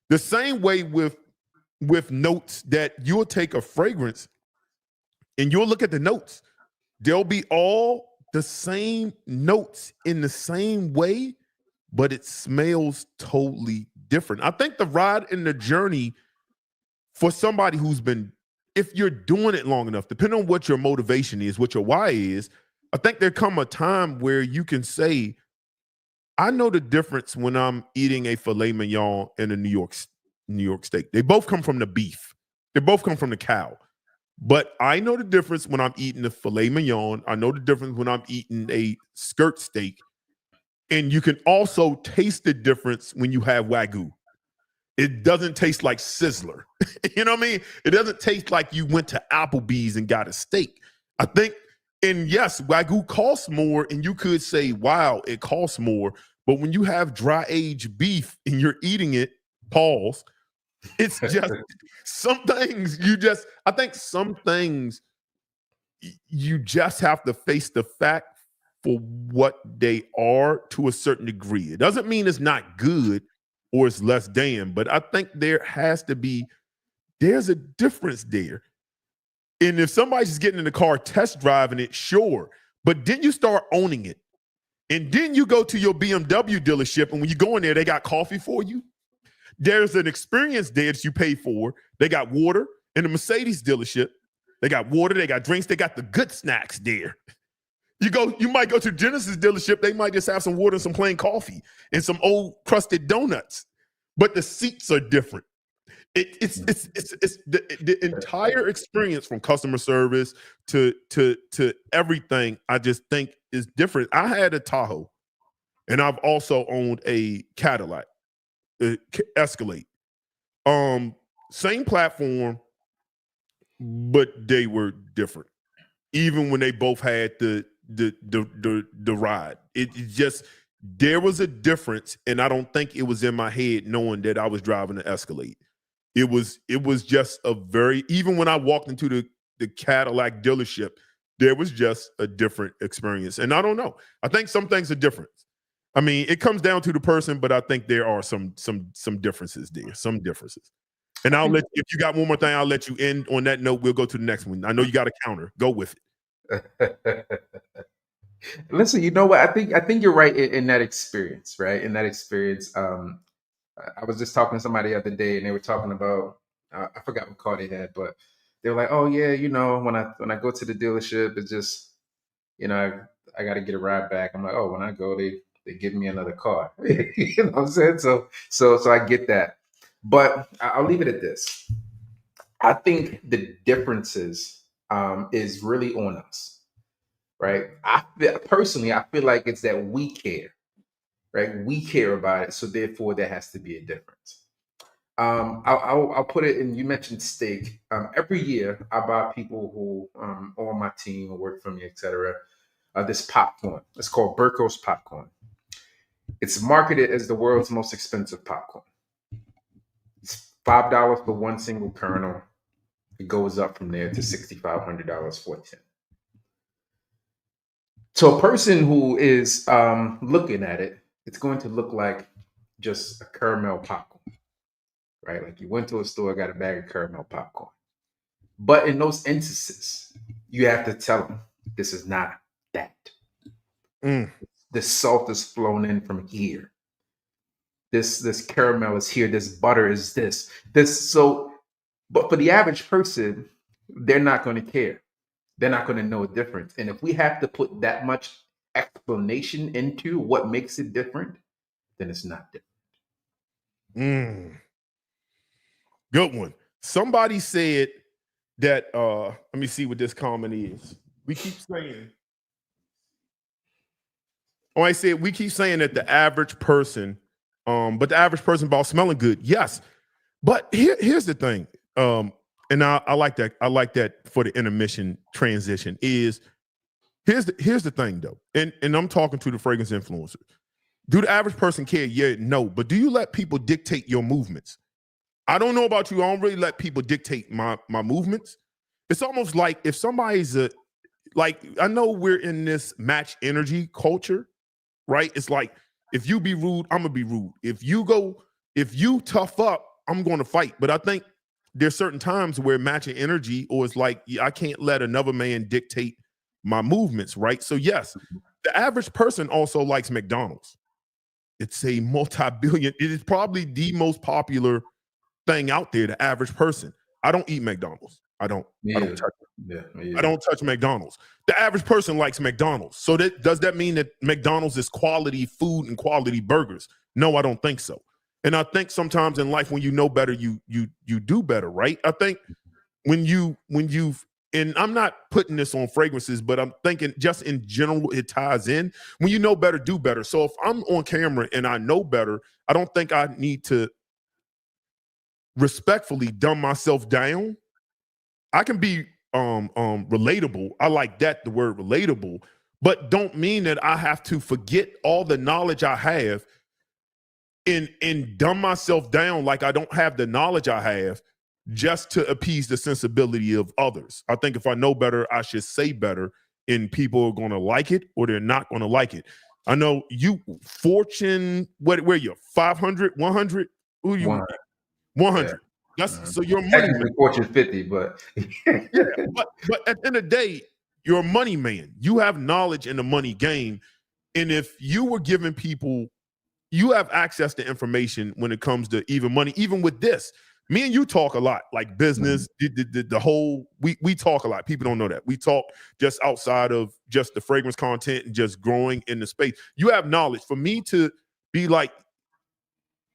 The same way with notes that you'll take a fragrance and you'll look at the notes. They'll be all the same notes in the same way, but it smells totally different. I think the ride and the journey for somebody who's been, if you're doing it long enough, depending on what your motivation is, what your why is, I think there come a time where you can say, I know the difference when I'm eating a filet mignon and a New York steak. They both come from the beef. They both come from the cow. But I know the difference when I'm eating a filet mignon. I know the difference when I'm eating a skirt steak. And you can also taste the difference when you have Wagyu. It doesn't taste like Sizzler. You know what I mean? It doesn't taste like you went to Applebee's and got a steak. I think, and yes, Wagyu costs more, and you could say, wow, it costs more. But when you have dry aged beef and you're eating it, pause, it's just some things I think some things you just have to face the fact for what they are to a certain degree. It doesn't mean it's not good or it's less than, but I think there's a difference there. And if somebody's just getting in the car, test driving it, sure. But then you start owning it. And then you go to your BMW dealership, and when you go in there, they got coffee for you. There's an experience there that you pay for. They got water. In the Mercedes dealership, they got water, they got drinks, they got the good snacks there. You might go to Genesis dealership, they might just have some water and some plain coffee and some old crusted donuts. But the seats are different. It's the entire experience from customer service to everything. I just think is different. I had a Tahoe, and I've also owned a Cadillac, Escalade. Same platform, but they were different. Even when they both had the ride, it just there was a difference, and I don't think it was in my head knowing that I was driving an Escalade. It was just a very, even when I walked into the Cadillac dealership, there was just a different experience. And I don't know. I think some things are different. I mean, it comes down to the person, but I think there are some differences there, some differences. And if you got one more thing, I'll let you end on that note. We'll go to the next one. I know you got a counter. Go with it. Listen, you know what? I think you're right in that experience, right? In that experience, I was just talking to somebody the other day, and they were talking about I forgot what car they had, but they were like, "Oh yeah, when I go to the dealership, it's just I got to get a ride back." I'm like, "Oh, when I go, they give me another car." You know what I'm saying? So I get that, but I'll leave it at this. I think the differences is really on us, right? Personally, I feel like it's that we care. Right, we care about it, so therefore there has to be a difference. I'll put it in. You mentioned steak. Every year, I buy people who on my team or work for me, etc. This popcorn. It's called Burkos popcorn. It's marketed as the world's most expensive popcorn. It's $5 for one single kernel. It goes up from there to $6,500 for 10. So a person who is looking at it, it's going to look like just a caramel popcorn, right? Like you went to a store, got a bag of caramel popcorn. But in those instances, you have to tell them this is not that. The salt is flown in from here. This caramel is here. This butter is this. But for the average person, they're not going to care. They're not going to know a difference. And if we have to put that much explanation into what makes it different, then it's not different. Good one. Somebody said that let me see what this comment is. We keep saying that the average person, but the average person about smelling good. Yes. But here's the thing. and I like that. I like that for the intermission transition. Is here's the thing though, and I'm talking to the fragrance influencer. Do the average person care? Yeah, no. But do you let people dictate your movements? I don't know about you. I don't really let people dictate my movements. It's almost like if somebody's like, I know we're in this match energy culture, right? It's like if you be rude, I'm gonna be rude. If you tough up, I'm gonna fight. But I think there's certain times where matching energy, or it's like I can't let another man dictate my movements, right? So yes, the average person also likes McDonald's. It's a multi-billion. It is probably the most popular thing out there. The average person. I don't eat McDonald's. I don't touch it. I don't touch McDonald's. The average person likes McDonald's. So does that mean that McDonald's is quality food and quality burgers? No, I don't think so. And I think sometimes in life, when you know better, you do better, right? I think when you've, and I'm not putting this on fragrances, but I'm thinking just in general, it ties in. When you know better, do better. So if I'm on camera and I know better, I don't think I need to respectfully dumb myself down. I can be relatable. I like that, the word relatable, but don't mean that I have to forget all the knowledge I have and dumb myself down like I don't have the knowledge I have just to appease the sensibility of others. I think if I know better, I should say better, and people are going to like it or they're not going to like it. I know you, Fortune, where you 500, 100? Who you? 100. Yeah. That's so your money. Technically Fortune 50, but yeah, but at the end of the day, you're a money man. You have knowledge in the money game, and if you were giving people, you have access to information when it comes to even money. Even with this, me and you talk a lot, like business. The whole we talk a lot. People don't know that we talk just outside of just the fragrance content and just growing in the space. You have knowledge. For me to be like,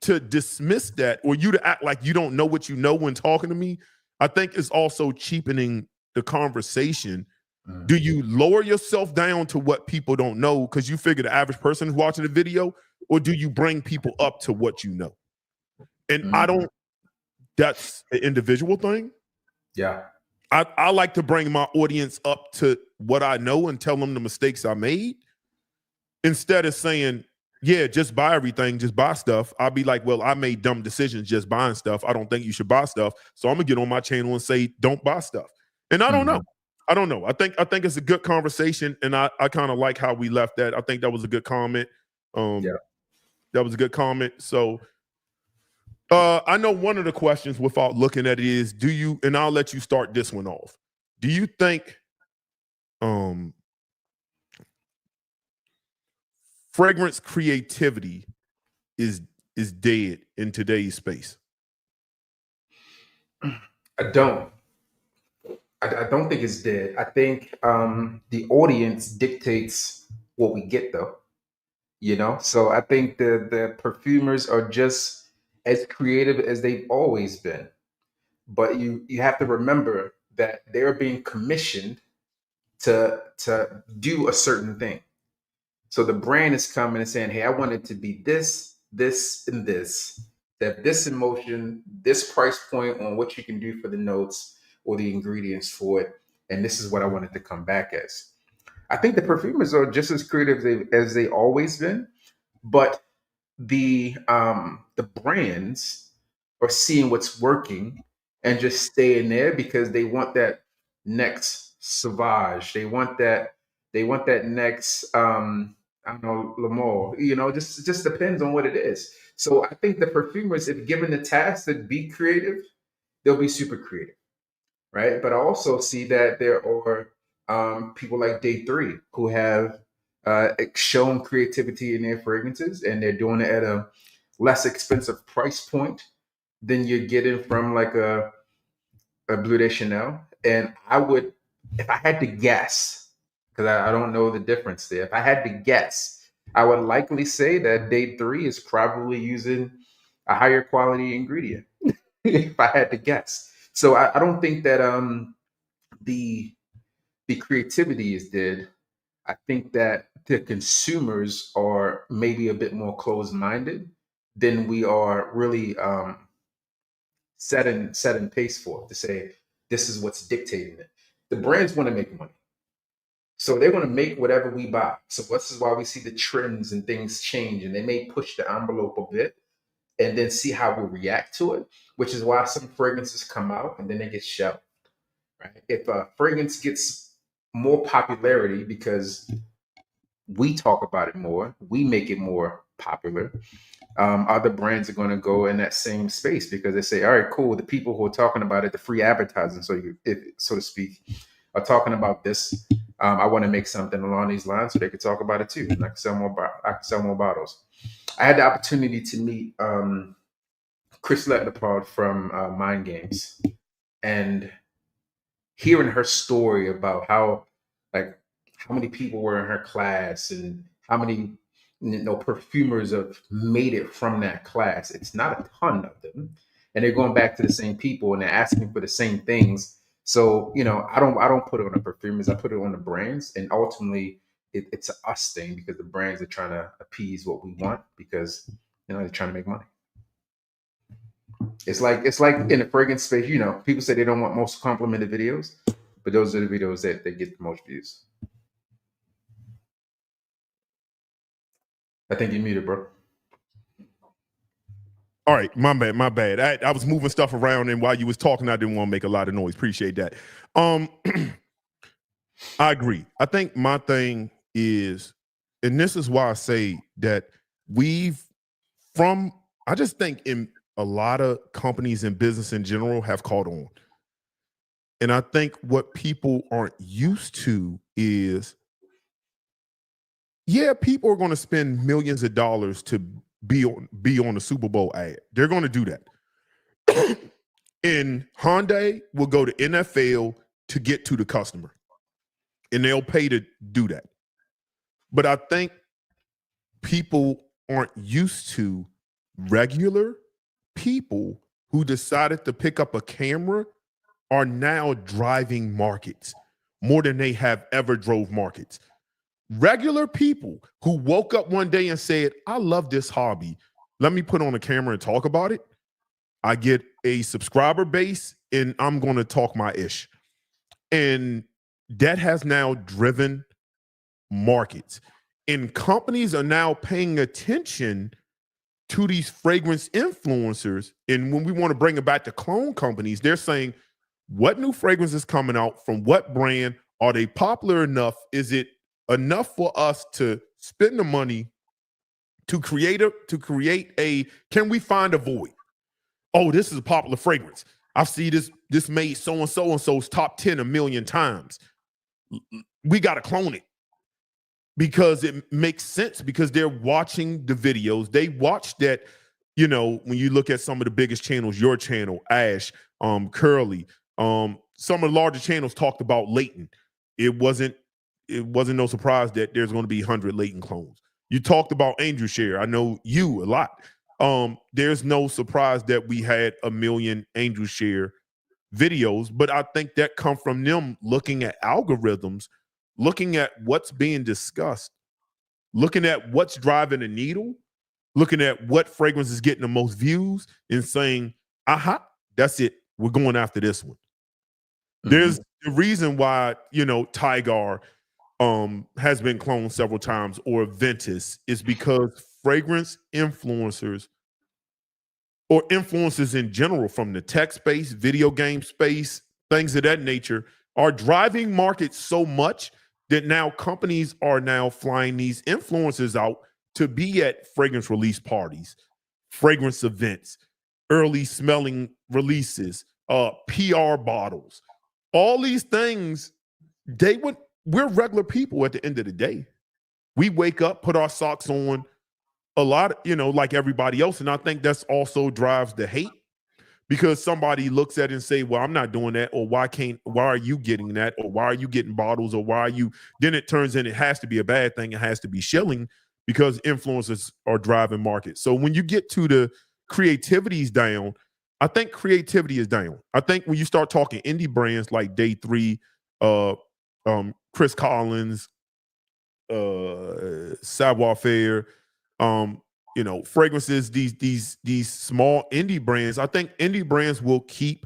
to dismiss that, or you to act like you don't know what you know when talking to me, I think is also cheapening the conversation. Do you lower yourself down to what people don't know because you figure the average person is watching the video, or do you bring people up to what you know? And I don't, that's an individual thing. Yeah. I like to bring my audience up to what I know and tell them the mistakes I made, instead of saying, yeah, just buy everything, just buy stuff. I'll be like, well, I made dumb decisions just buying stuff. I don't think you should buy stuff. So I'm gonna get on my channel and say, don't buy stuff. And I don't know. I don't know. I think it's a good conversation, and I kind of like how we left that. I think that was a good comment. That was a good comment. So I know one of the questions without looking at it is, do you, and I'll let you start this one off. Do you think fragrance creativity is dead in today's space? I don't think it's dead. I think the audience dictates what we get, though. You know, so I think the perfumers are just as creative as they've always been, but you have to remember that they're being commissioned to do a certain thing. So the brand is coming and saying, hey, I want it to be this, this, and this, that this emotion, this price point on what you can do for the notes or the ingredients for it, and this is what I want it to come back as. I think the perfumers are just as creative as they always been, but the brands are seeing what's working and just staying there because they want that next Sauvage. They want that next I don't know, Lamore. You know, just depends on what it is. So I think the perfumers, if given the task to be creative, they'll be super creative, right? But I also see that there are people like Day 3 who have shown creativity in their fragrances, and they're doing it at a less expensive price point than you're getting from like a Bleu de Chanel. And I would, if I had to guess, because I don't know the difference there, if I had to guess, I would likely say that Day 3 is probably using a higher quality ingredient, if I had to guess. So I don't think that the creativity is dead. I think that the consumers are maybe a bit more closed-minded than we are really setting pace for, to say, this is what's dictating it. The brands want to make money. So they're going to make whatever we buy. So this is why we see the trends and things change, and they may push the envelope a bit and then see how we react to it, which is why some fragrances come out and then they get shelved. Right? If a fragrance gets more popularity because we talk about it more, we make it more popular, other brands are going to go in that same space because they say, all right, cool. The people who are talking about it, the free advertising, so to speak, are talking about this. I want to make something along these lines so they could talk about it too. And I can sell more bottles. I had the opportunity to meet Chris Letlepard from Mind Games, and hearing her story about how many people were in her class and how many perfumers have made it from that class. It's not a ton of them, and they're going back to the same people and they're asking for the same things. So I don't put it on the perfumers. I put it on the brands, and ultimately it's a us thing because the brands are trying to appease what we want because they're trying to make money. It's like in the fragrance space. People say they don't want most complimented videos, but those are the videos that they get the most views. I think you're muted, bro. All right, my bad. I was moving stuff around, and while you was talking, I didn't want to make a lot of noise. Appreciate that. I agree. I think my thing is, and this is why I say that I just think in a lot of companies and business in general have caught on. And I think what people aren't used to is, yeah, people are going to spend millions of dollars to be on the Super Bowl ad. They're going to do that. And Hyundai will go to NFL to get to the customer, and they'll pay to do that. But I think people aren't used to regular people who decided to pick up a camera are now driving markets more than they have ever drove markets. Regular people who woke up one day and said, I love this hobby. Let me put on a camera and talk about it. I get a subscriber base and I'm going to talk my ish. And that has now driven markets. And companies are now paying attention to these fragrance influencers. And when we want to bring it back to clone companies, they're saying, what new fragrance is coming out from what brand? Are they popular enough? Is it enough for us to spend the money to create a can we find a void? Oh, this is a popular fragrance. I see this made so-and-so's top 10 a million times. We got to clone it because it makes sense because they're watching the videos. They watch that, when you look at some of the biggest channels, your channel, Ash, Curly, some of the larger channels talked about Leighton. It wasn't no surprise that there's going to be 100 Leighton clones. You talked about Angel Share. I know you a lot. There's no surprise that we had 1 million Angel Share videos, but I think that come from them looking at algorithms, looking at what's being discussed, looking at what's driving the needle, looking at what fragrance is getting the most views and saying, aha, that's it. We're going after this one. Mm-hmm. There's the reason why, Tigar has been cloned several times, or Ventus, is because fragrance influencers or influencers in general from the tech space, video game space, things of that nature are driving markets so much that now companies are now flying these influencers out to be at fragrance release parties, fragrance events, early smelling releases, PR bottles, all these things. We're regular people at the end of the day. We wake up, put our socks on a lot, like everybody else. And I think that's also drives the hate because somebody looks at it and say, well, I'm not doing that. Or why are you getting that? Or why are you getting bottles? Or why are you, then it turns in, it has to be a bad thing. It has to be shilling because influencers are driving markets. So when you get to the creativity's down, I think creativity is down. I think when you start talking indie brands like Day 3, Chris Collins, Savoir Faire, fragrances, these small indie brands. I think indie brands will keep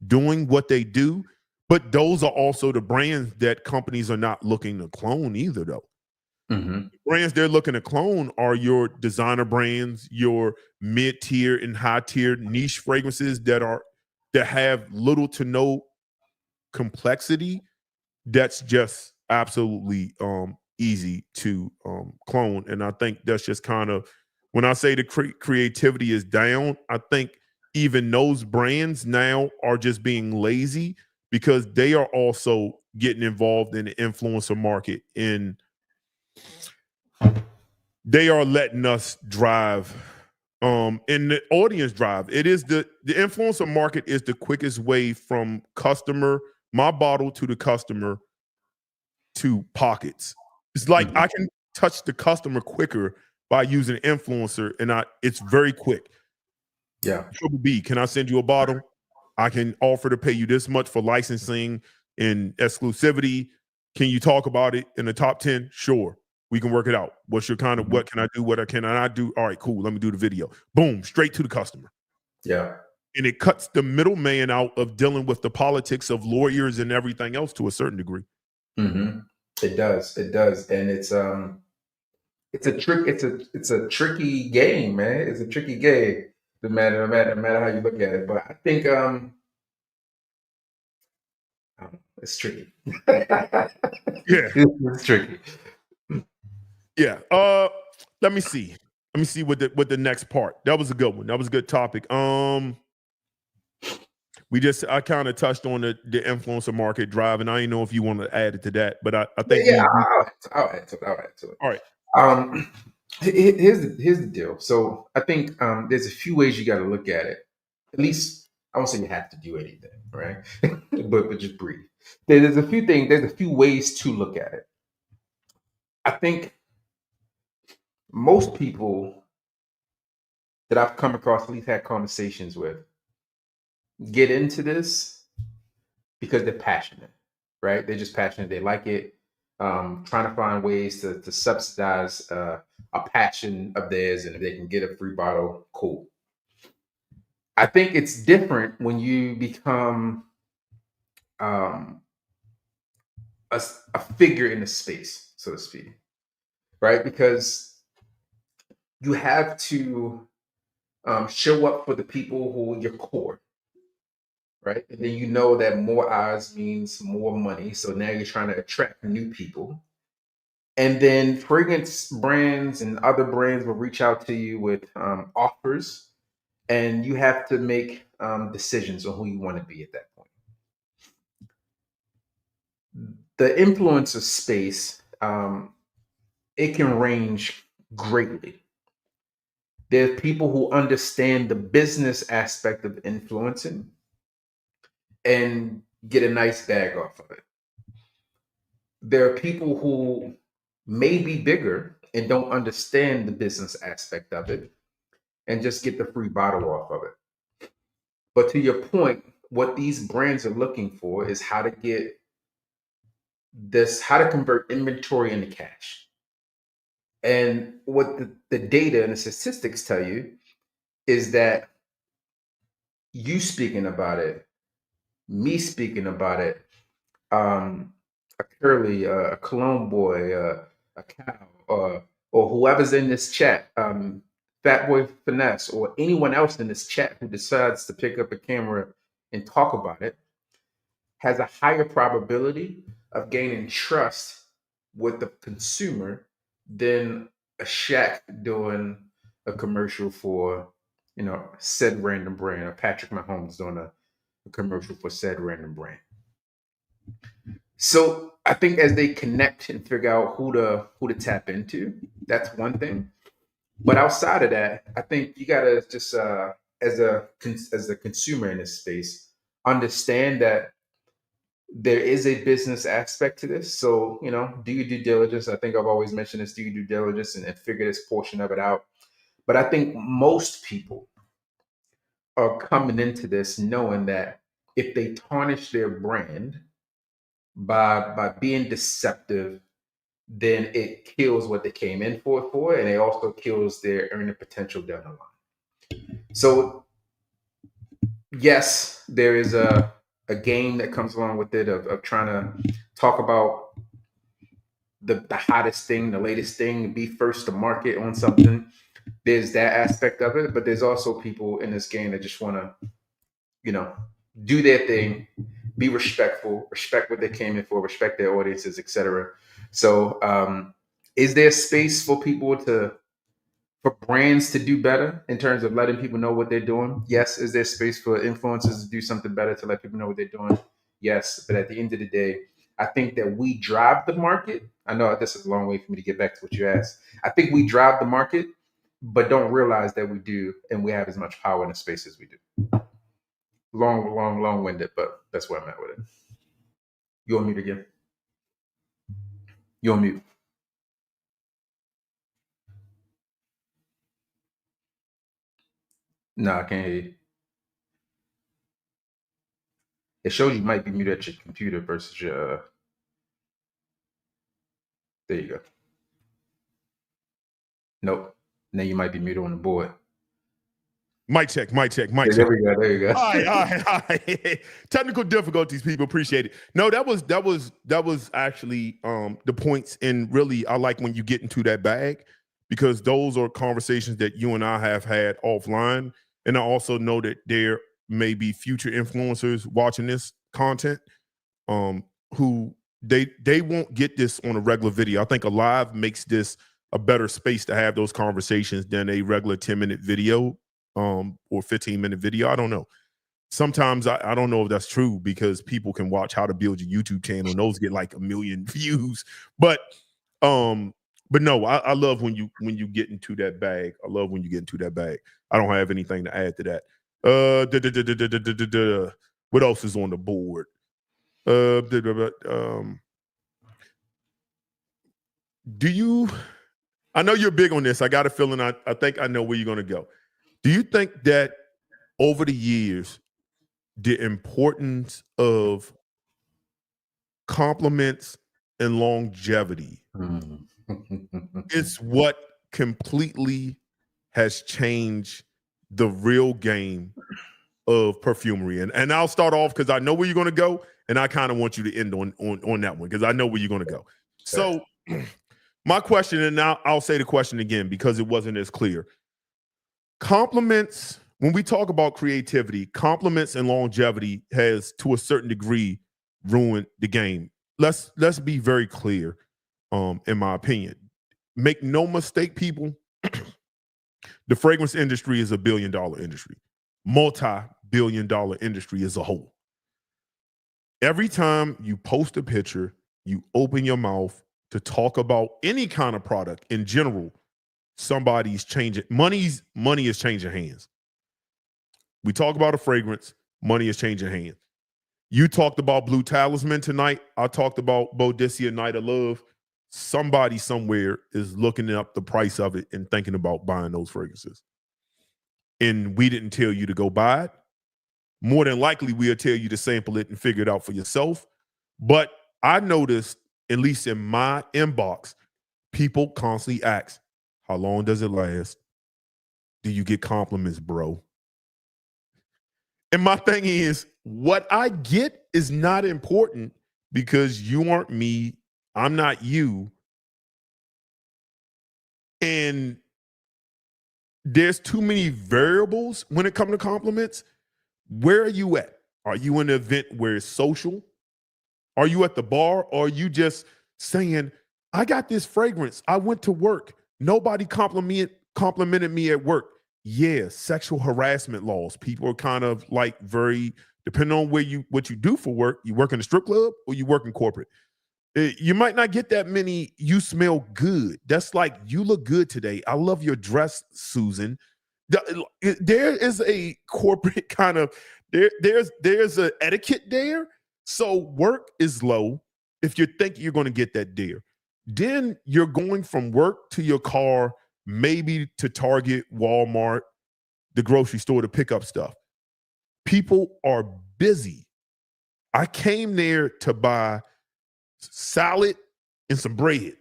doing what they do, but those are also the brands that companies are not looking to clone either, though. Mm-hmm. Brands they're looking to clone are your designer brands, your mid-tier and high-tier niche fragrances that have little to no complexity. That's just absolutely easy to clone. And I think that's just kind of, when I say the creativity is down, I think even those brands now are just being lazy because they are also getting involved in the influencer market, and they are letting us drive and the audience drive. It is the influencer market is the quickest way from my bottle to the customer to pockets. It's like I can touch the customer quicker by using influencer, and it's very quick. Yeah. Triple B, can I send you a bottle? I can offer to pay you this much for licensing and exclusivity. Can you talk about it in the top 10? Sure. We can work it out. What's your kind of, what can I do? What can I do? All right, cool. Let me do the video. Boom, straight to the customer. Yeah. And it cuts the middleman out of dealing with the politics of lawyers and everything else to a certain degree. Mm-hmm. It does. It does. And it's a trick. It's a tricky game, man. It's a tricky game. No matter how you look at it. But I think it's tricky. Yeah. It's tricky. Yeah. Let me see what the next part. That was a good one. That was a good topic. I kind of touched on the influencer market drive, and I didn't know if you want to add it to that, but I think I'll add to it. All right. Here's the deal. So I think there's a few ways you got to look at it. At least I won't say you have to do anything, right? but just breathe. There's a few things. There's a few ways to look at it. I think most people that I've come across, at least had conversations with, get into this because they're passionate, right? They're just passionate. They like it. Trying to find ways to subsidize a passion of theirs, and if they can get a free bottle, cool. I think it's different when you become a figure in the space, so to speak, right? Because you have to show up for the people who are your core, right? And then you know that more eyes means more money. So now you're trying to attract new people. And then fragrance brands and other brands will reach out to you with offers, and you have to make decisions on who you want to be at that point. The influencer space, it can range greatly. There's people who understand the business aspect of influencing and get a nice bag off of it. There are people who may be bigger and don't understand the business aspect of it and just get the free bottle off of it. But to your point, what these brands are looking for is how to convert inventory into cash. And what the data and the statistics tell you is that you speaking about it, me speaking about it, a Curly, a Cologne Boy, a Cow, or whoever's in this chat, Fat Boy Finesse, or anyone else in this chat who decides to pick up a camera and talk about it, has a higher probability of gaining trust with the consumer than a Shaq doing a commercial for, said random brand, or Patrick Mahomes doing a commercial for said random brand. So I think as they connect and figure out who to tap into, that's one thing. But outside of that, I think you gotta just as a consumer in this space, understand that there is a business aspect to this. So, do your due diligence. I think I've always mentioned this, do your due diligence and figure this portion of it out. But I think most people are coming into this knowing that if they tarnish their brand by being deceptive, then it kills what they came in for, and it also kills their earning potential down the line. So yes, there is a a game that comes along with it of trying to talk about the hottest thing, the latest thing, and be first to market on something. There's that aspect of it, but there's also people in this game that just want to, you know, do their thing, be respectful, respect what they came in for, respect their audiences, etc. So, is there space for people for brands to do better in terms of letting people know what they're doing? Yes. Is there space for influencers to do something better to let people know what they're doing? Yes. But at the end of the day, I think that we drive the market. I know this is a long way for me to get back to what you asked. I think we drive the market, but don't realize that we do, and we have as much power in the space as we do. Long-winded, but that's where I'm at with it. You on mute again? You on mute? No, I can't hear you. It shows you might be muted at your computer versus your. There you go. Nope. Now you might be muted on the board. Mic check. Yeah, there we go. There you go. All right. Technical difficulties, people appreciate it. No, that was actually the points, and really I like when you get into that bag, because those are conversations that you and I have had offline. And I also know that there may be future influencers watching this content who they won't get this on a regular video. I think a live makes this a better space to have those conversations than a regular 10-minute video or 15-minute video. I don't know. Sometimes I don't know if that's true, because people can watch how to build your YouTube channel and those get like 1 million views. But no, I love when you get into that bag. I love when you get into that bag. I don't have anything to add to that. What else is on the board? Do you? I know you're big on this. I got a feeling I think I know where you're going to go. Do you think that over the years, the importance of compliments and longevity is what completely has changed the real game of perfumery? And I'll start off because I know where you're going to go, and I kind of want you to end on that one because I know where you're going to go. So my question, and now I'll say the question again because it wasn't as clear. Compliments, when we talk about creativity, compliments and longevity has to a certain degree ruined the game. Let's be very clear, in my opinion. Make no mistake, people, the fragrance industry is a billion-dollar industry, multi-billion-dollar industry as a whole. Every time you post a picture, you open your mouth to talk about any kind of product in general, somebody's changing. Money is changing hands. We talk about a fragrance, money is changing hands. You talked about Blue Talisman tonight. I talked about Boudicca Night of Love. Somebody somewhere is looking up the price of it and thinking about buying those fragrances. And we didn't tell you to go buy it. More than likely, we'll tell you to sample it and figure it out for yourself. But I noticed, at least in my inbox, people constantly ask, how long does it last? Do you get compliments, bro? And my thing is, what I get is not important because you aren't me, I'm not you. And there's too many variables when it comes to compliments. Where are you at? Are you in an event where it's social? Are you at the bar? Or are you just saying, I got this fragrance, I went to work, nobody complimented me at work? Yeah, sexual harassment laws. People are kind of like very, depending on what you do for work, you work in a strip club or you work in corporate. You might not get that many, you smell good. That's like, you look good today. I love your dress, Susan. There is a corporate kind of, there's an etiquette there. So work is low if you think you're going to get that there. Then you're going from work to your car, maybe to Target, Walmart, the grocery store to pick up stuff. People are busy. I came there to buy salad and some bread.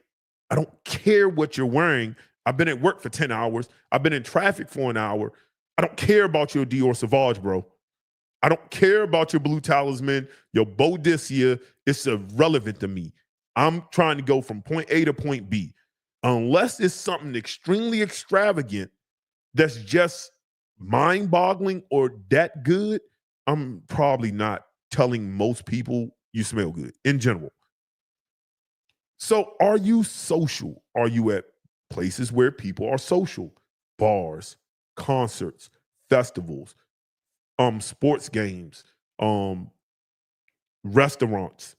I don't care what you're wearing. I've been at work for 10 hours. I've been in traffic for an hour. I don't care about your Dior Sauvage, bro. I don't care about your blue talisman, your Bodicea. It's irrelevant to me. I'm trying to go from point A to point B. Unless it's something extremely extravagant that's just mind-boggling or that good, I'm probably not telling most people you smell good in general. So are you social? Are you at places where people are social? Bars, concerts, festivals, sports games, restaurants,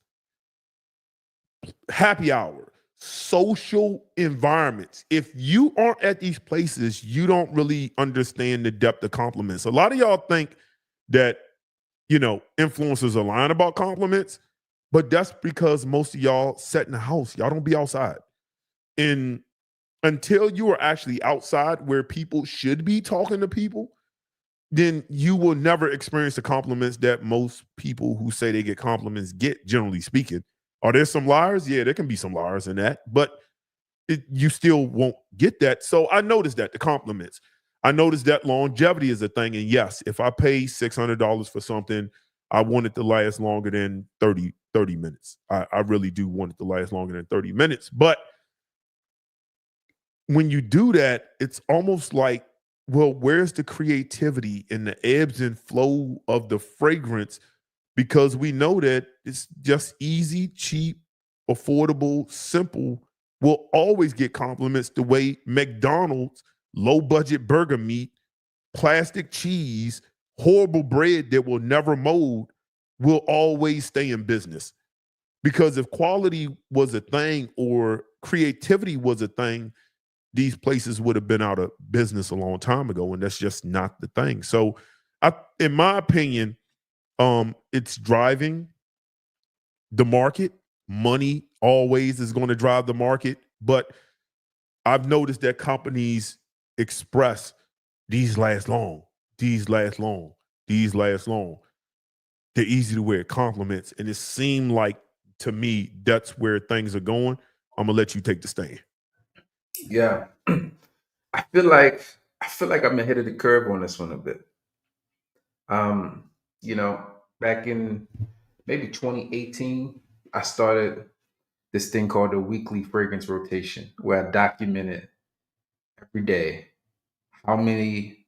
happy hour, social environments. If you aren't at these places, you don't really understand the depth of compliments. A lot of y'all think that, influencers are lying about compliments, but that's because most of y'all sit in the house. Y'all don't be outside. And until you are actually outside where people should be talking to people, then you will never experience the compliments that most people who say they get compliments get, generally speaking. Are there some liars? Yeah, there can be some liars in that, but you still won't get that. So I noticed that, the compliments. I noticed that longevity is a thing. And yes, if I pay $600 for something, I want it to last longer than 30 minutes. I really do want it to last longer than 30 minutes. But when you do that, it's almost like, well, where's the creativity and the ebbs and flow of the fragrance? Because we know that it's just easy, cheap, affordable, simple, will always get compliments the way McDonald's low budget burger meat, plastic cheese, horrible bread that will never mold will always stay in business. Because if quality was a thing or creativity was a thing, these places would have been out of business a long time ago, and that's just not the thing. So, in my opinion, it's driving the market. Money always is going to drive the market, but I've noticed that companies express these last long, these last long, these last long. They're easy to wear, compliments, and it seemed like to me that's where things are going. I'm gonna let you take the stand. Yeah. I feel like I'm ahead of the curve on this one a bit. Um, back in maybe 2018, I started this thing called the weekly fragrance rotation, where I documented every day how many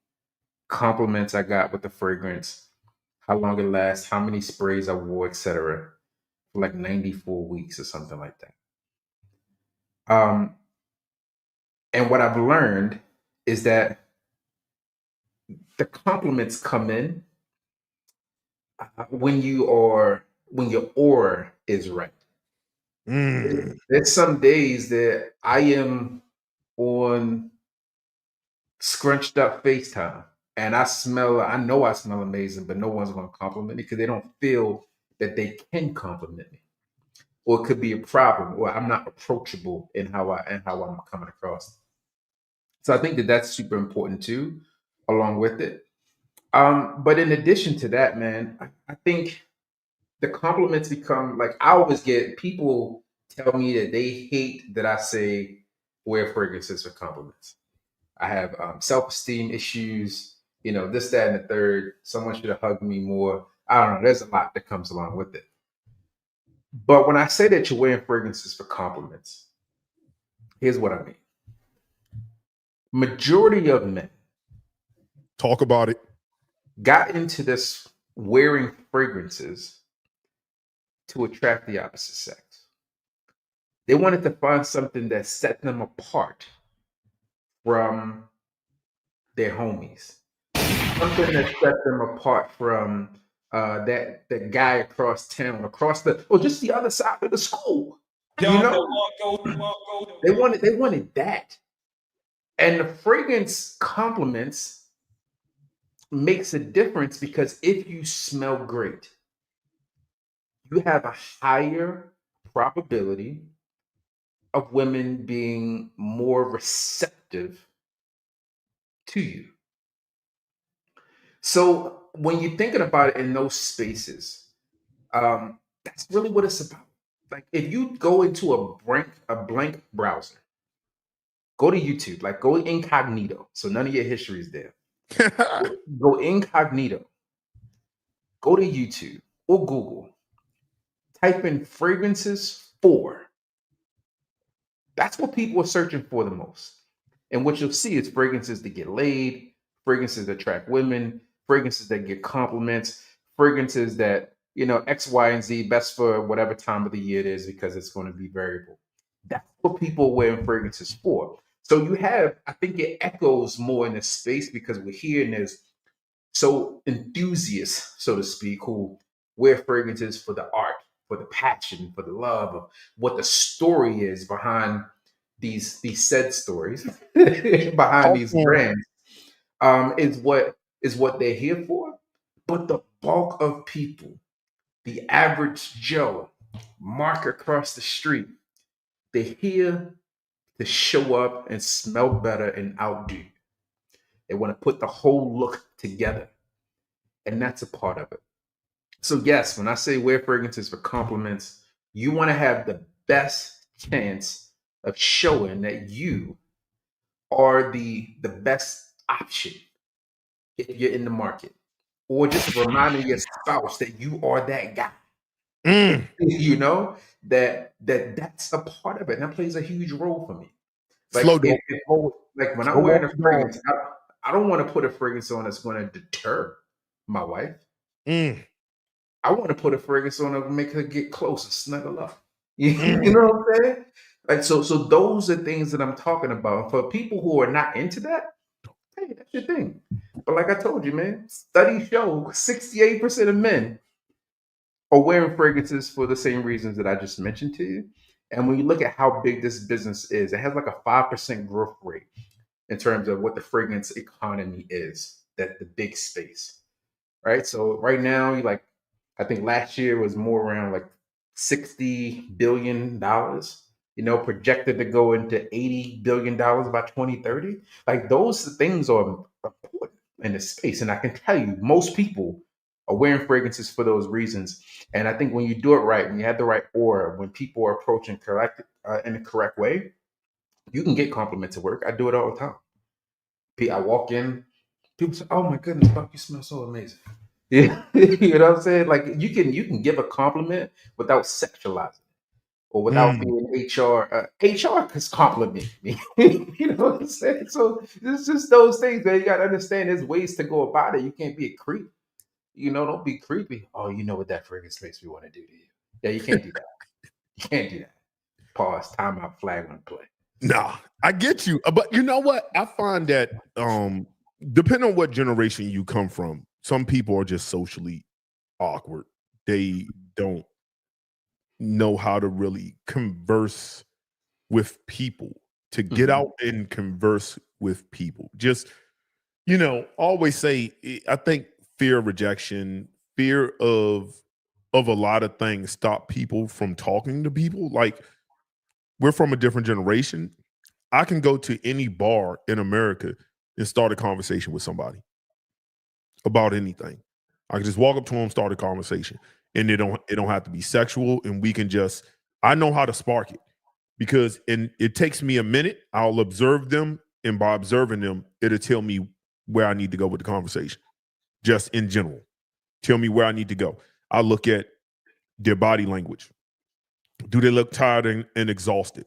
compliments I got with the fragrance, how long it lasts, how many sprays I wore, etc. For like 94 weeks or something like that. Um, and what I've learned is that the compliments come in when your aura is right. Mm. There's some days that I am on scrunched up FaceTime and I know I smell amazing, but no one's gonna compliment me because they don't feel that they can compliment me. Or it could be a problem, or I'm not approachable in how I'm coming across. So I think that that's super important too, along with it. But in addition to that, man, I think the compliments become like I always get people tell me that they hate that I say wear fragrances for compliments. I have self-esteem issues, this, that, and the third. Someone should have hugged me more. I don't know. There's a lot that comes along with it. But when I say that you're wearing fragrances for compliments, here's what I mean. Majority of men Talk about it. got into this wearing fragrances to attract the opposite sex. They wanted to find something that set them apart from their homies, something that set them apart from that guy across town, just the other side of the school. They wanted that, and the fragrance compliments makes a difference because if you smell great, you have a higher probability of women being more receptive to you. So when you're thinking about it in those spaces, that's really what it's about. Like if you go into a blank browser, go to YouTube, like go incognito, so none of your history is there. Go incognito. Go to YouTube or Google, type in fragrances for. That's what people are searching for the most. And what you'll see is fragrances that get laid, fragrances that attract women, fragrances that get compliments, fragrances that, X, Y, and Z, best for whatever time of the year it is because it's going to be variable. That's what people are wearing fragrances for. So you have, I think it echoes more in this space because we're here and there's so enthusiasts, so to speak, who wear fragrances for the art, for the passion, for the love of what the story is behind these said stories, behind these brands, is what they're here for. But the bulk of people, the average Joe, Mark across the street, they're here to show up and smell better and outdo. They want to put the whole look together. And that's a part of it. So yes, when I say wear fragrances for compliments, you want to have the best chance of showing that you are the best option if you're in the market. Or just reminding your spouse that you are that guy. That's a part of it. And that plays a huge role for me. Like, when I'm wearing a fragrance, I don't want to put a fragrance on that's going to deter my wife. I want to put a fragrance on that make her get close and snuggle up. You know what I'm saying? Like, so those are things that I'm talking about. For people who are not into that, hey, that's your thing. But like I told you, man, studies show 68% of men are wearing fragrances for the same reasons that I just mentioned to you. And when you look at how big this business is, it has like a 5% growth rate in terms of what the fragrance economy is, that the big space, right? So right now, I think last year was more around like $60 billion, projected to go into $80 billion by 2030. Like, those things are important in the space. And I can tell you, most people are wearing fragrances for those reasons. And I think when you do it right, when you have the right aura, when people are approaching in the correct way, you can get compliments at work. I do it all the time. I walk in, people say, "Oh my goodness, Buck, you smell so amazing." Yeah, you know what I'm saying? Like, you can give a compliment without sexualizing or without being HR. HR can compliment me. You know what I'm saying? So it's just those things, man. You got to understand there's ways to go about it. You can't be a creep. Don't be creepy. Oh, you know what that fragrance makes me want to do to you. Yeah, you can't do that. You can't do that. Pause. Time out. Flag on play. Nah, I get you. But you know what? I find that depending on what generation you come from, some people are just socially awkward. They don't know how to really converse with people, to get out and converse with people. Just, always say, I think fear of rejection, fear of a lot of things stop people from talking to people. Like, we're from a different generation. I can go to any bar in America and start a conversation with somebody about anything. I can just walk up to them, start a conversation, and it don't have to be sexual. And we can just, I know how to spark it because it takes me a minute. I'll observe them, and by observing them, it'll tell me where I need to go with the conversation. Just in general, tell me where I need to go. I look at their body language. Do they look tired and exhausted?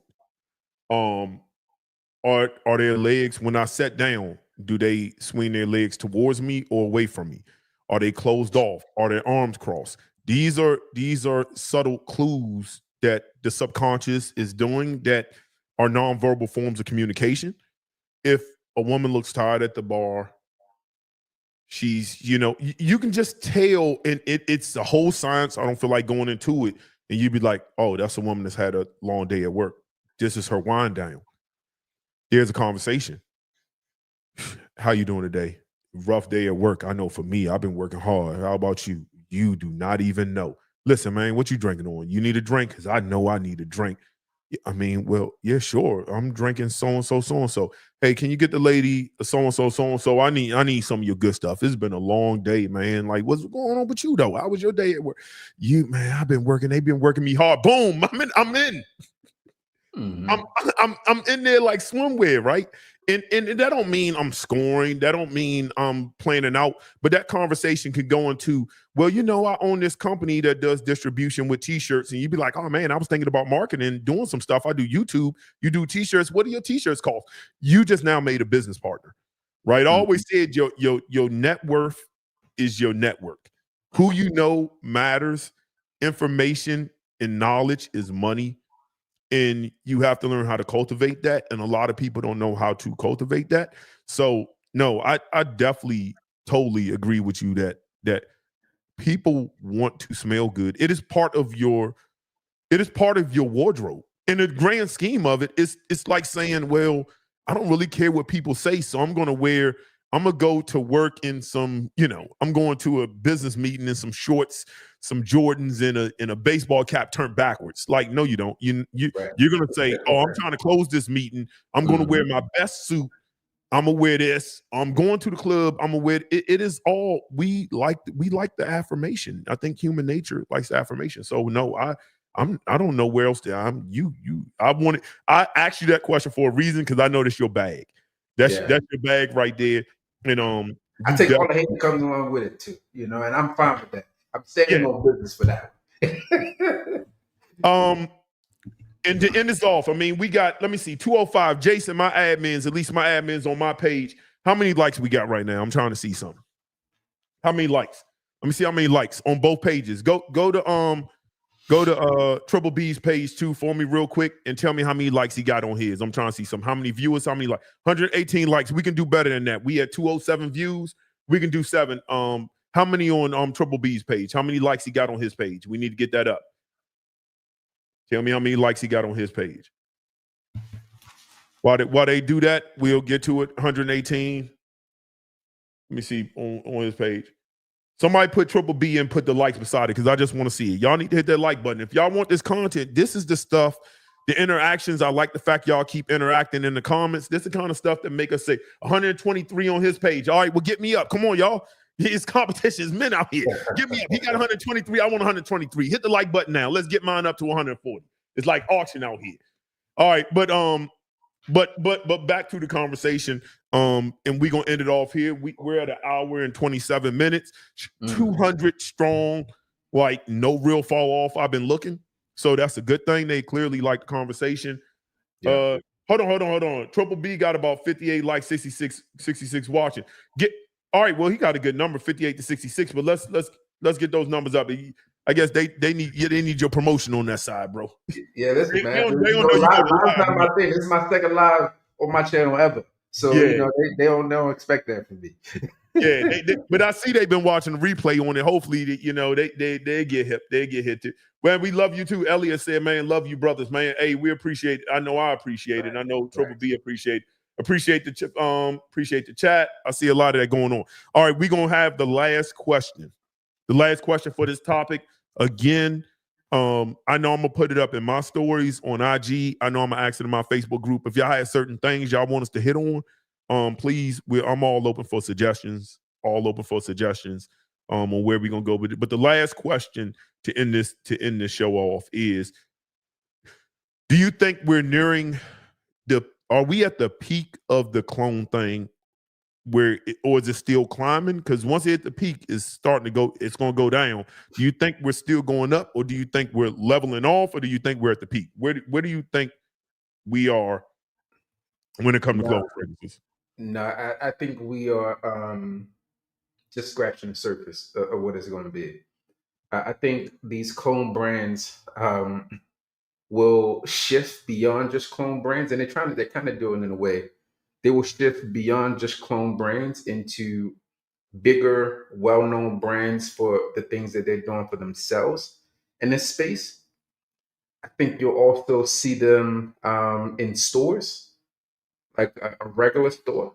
Are their legs, when I sat down, do they swing their legs towards me or away from me? Are they closed off? Are their arms crossed? These are subtle clues that the subconscious is doing that are nonverbal forms of communication. If a woman looks tired at the bar, she's, you can just tell, and it's a whole science. I don't feel like going into it. And you'd be like, oh, that's a woman that's had a long day at work. This is her wind down. There's a conversation. How you doing today? Rough day at work. I know for me, I've been working hard. How about you? You do not even know. Listen, man, what you drinking on? You need a drink? Because I know I need a drink. I mean, well, yeah, sure. I'm drinking so-and-so, so-and-so. Hey, can you get the lady so-and-so, so-and-so? I need some of your good stuff. It's been a long day, man. Like, what's going on with you, though? How was your day at work? You, man, I've been working. They've been working me hard. Boom, I'm in. I'm in there like swimwear, right? And that don't mean I'm scoring. That don't mean I'm planning out. But that conversation could go into, well, I own this company that does distribution with T-shirts, and you'd be like, oh man, I was thinking about marketing, doing some stuff. I do YouTube. You do T-shirts. What do your T-shirts cost? You just now made a business partner, right? I always said your net worth is your network. Who you know matters. Information and knowledge is money. And you have to learn how to cultivate that. And a lot of people don't know how to cultivate that. So no, I definitely totally agree with you that people want to smell good. It is part of your wardrobe. In the grand scheme of it, it's like saying, well, I don't really care what people say, so I'm gonna go to work in some, I'm going to a business meeting in some shorts, some Jordans, in a baseball cap turned backwards. Like, no, you don't. You're gonna say, oh, I'm trying to close this meeting. I'm gonna wear my best suit. I'm gonna wear this. I'm going to the club. I'm gonna wear it. It is all we like the affirmation. I think human nature likes the affirmation. So no, I don't know where else to. I asked you that question for a reason, because I know that's your bag. That's your bag right there. And I take all the hate that comes along with it too, and I'm fine with that. I'm standing on business for that. And to end this off, I mean, we got, let me see, 205. Jason, my admins, at least my admins on my page. How many likes we got right now? I'm trying to see something. How many likes? Let me see how many likes on both pages. Go to Triple B's page too for me real quick and tell me how many likes he got on his. I'm trying to see some. How many viewers? How many likes? 118 likes. We can do better than that. We had 207 views. We can do 7. How many on Triple B's page? How many likes he got on his page? We need to get that up. Tell me how many likes he got on his page. While they do that, we'll get to it. 118. Let me see on his page. Somebody put Triple B and put the likes beside it, because I just want to see it. Y'all need to hit that like button. If y'all want this content, this is the stuff, the interactions. I like the fact y'all keep interacting in the comments. This is the kind of stuff that make us say 123 on his page. All right, well, get me up. Come on, y'all. It's competition. It's men out here. Get me up. He got 123. I want 123. Hit the like button now. Let's get mine up to 140. It's like auction out here. All right, but back to the conversation. And we're gonna end it off here. We're at 1 hour and 27 minutes, 200 strong, like no real fall off. I've been looking, so that's a good thing. They clearly like the conversation. Yeah. Hold on. Triple B got about 58 likes, 66 watching. All right. Well, he got a good number, 58 to 66. But let's get those numbers up. I guess they need your promotion on that side, bro. Yeah, listen, man. They don't know live's not my thing. This is my second live on my channel ever. So they don't expect that from me. But I see they've been watching the replay on it. Hopefully, they get hip. They get hit too. Well, we love you too. Elliot said, "Man, love you, brothers, man. Hey, we appreciate it. I know I appreciate it. I know Triple B appreciate it. Appreciate the chat. I see a lot of that going on. All right, we're gonna have the last question. The last question for this topic. Again, I know I'm gonna put it up in my stories on IG. I know I'm gonna ask it in my Facebook group. If y'all have certain things y'all want us to hit on, please. I'm all open for suggestions. On where we're gonna go with it. But the last question to end this show off is: do you think we're nearing are we at the peak of the clone thing, or is it still climbing? Because once it hit the peak, it's going to go down. Do you think we're still going up, or do you think we're leveling off, or do you think we're at the peak? Where do you think we are when it comes to clone fragrances? No, I think we are just scratching the surface of what it's going to be. I think these clone brands will shift beyond just clone brands, and they're kind of doing it in a way. They will shift beyond just clone brands into bigger, well-known brands for the things that they're doing for themselves in this space. I think you'll also see them in stores, like a regular store.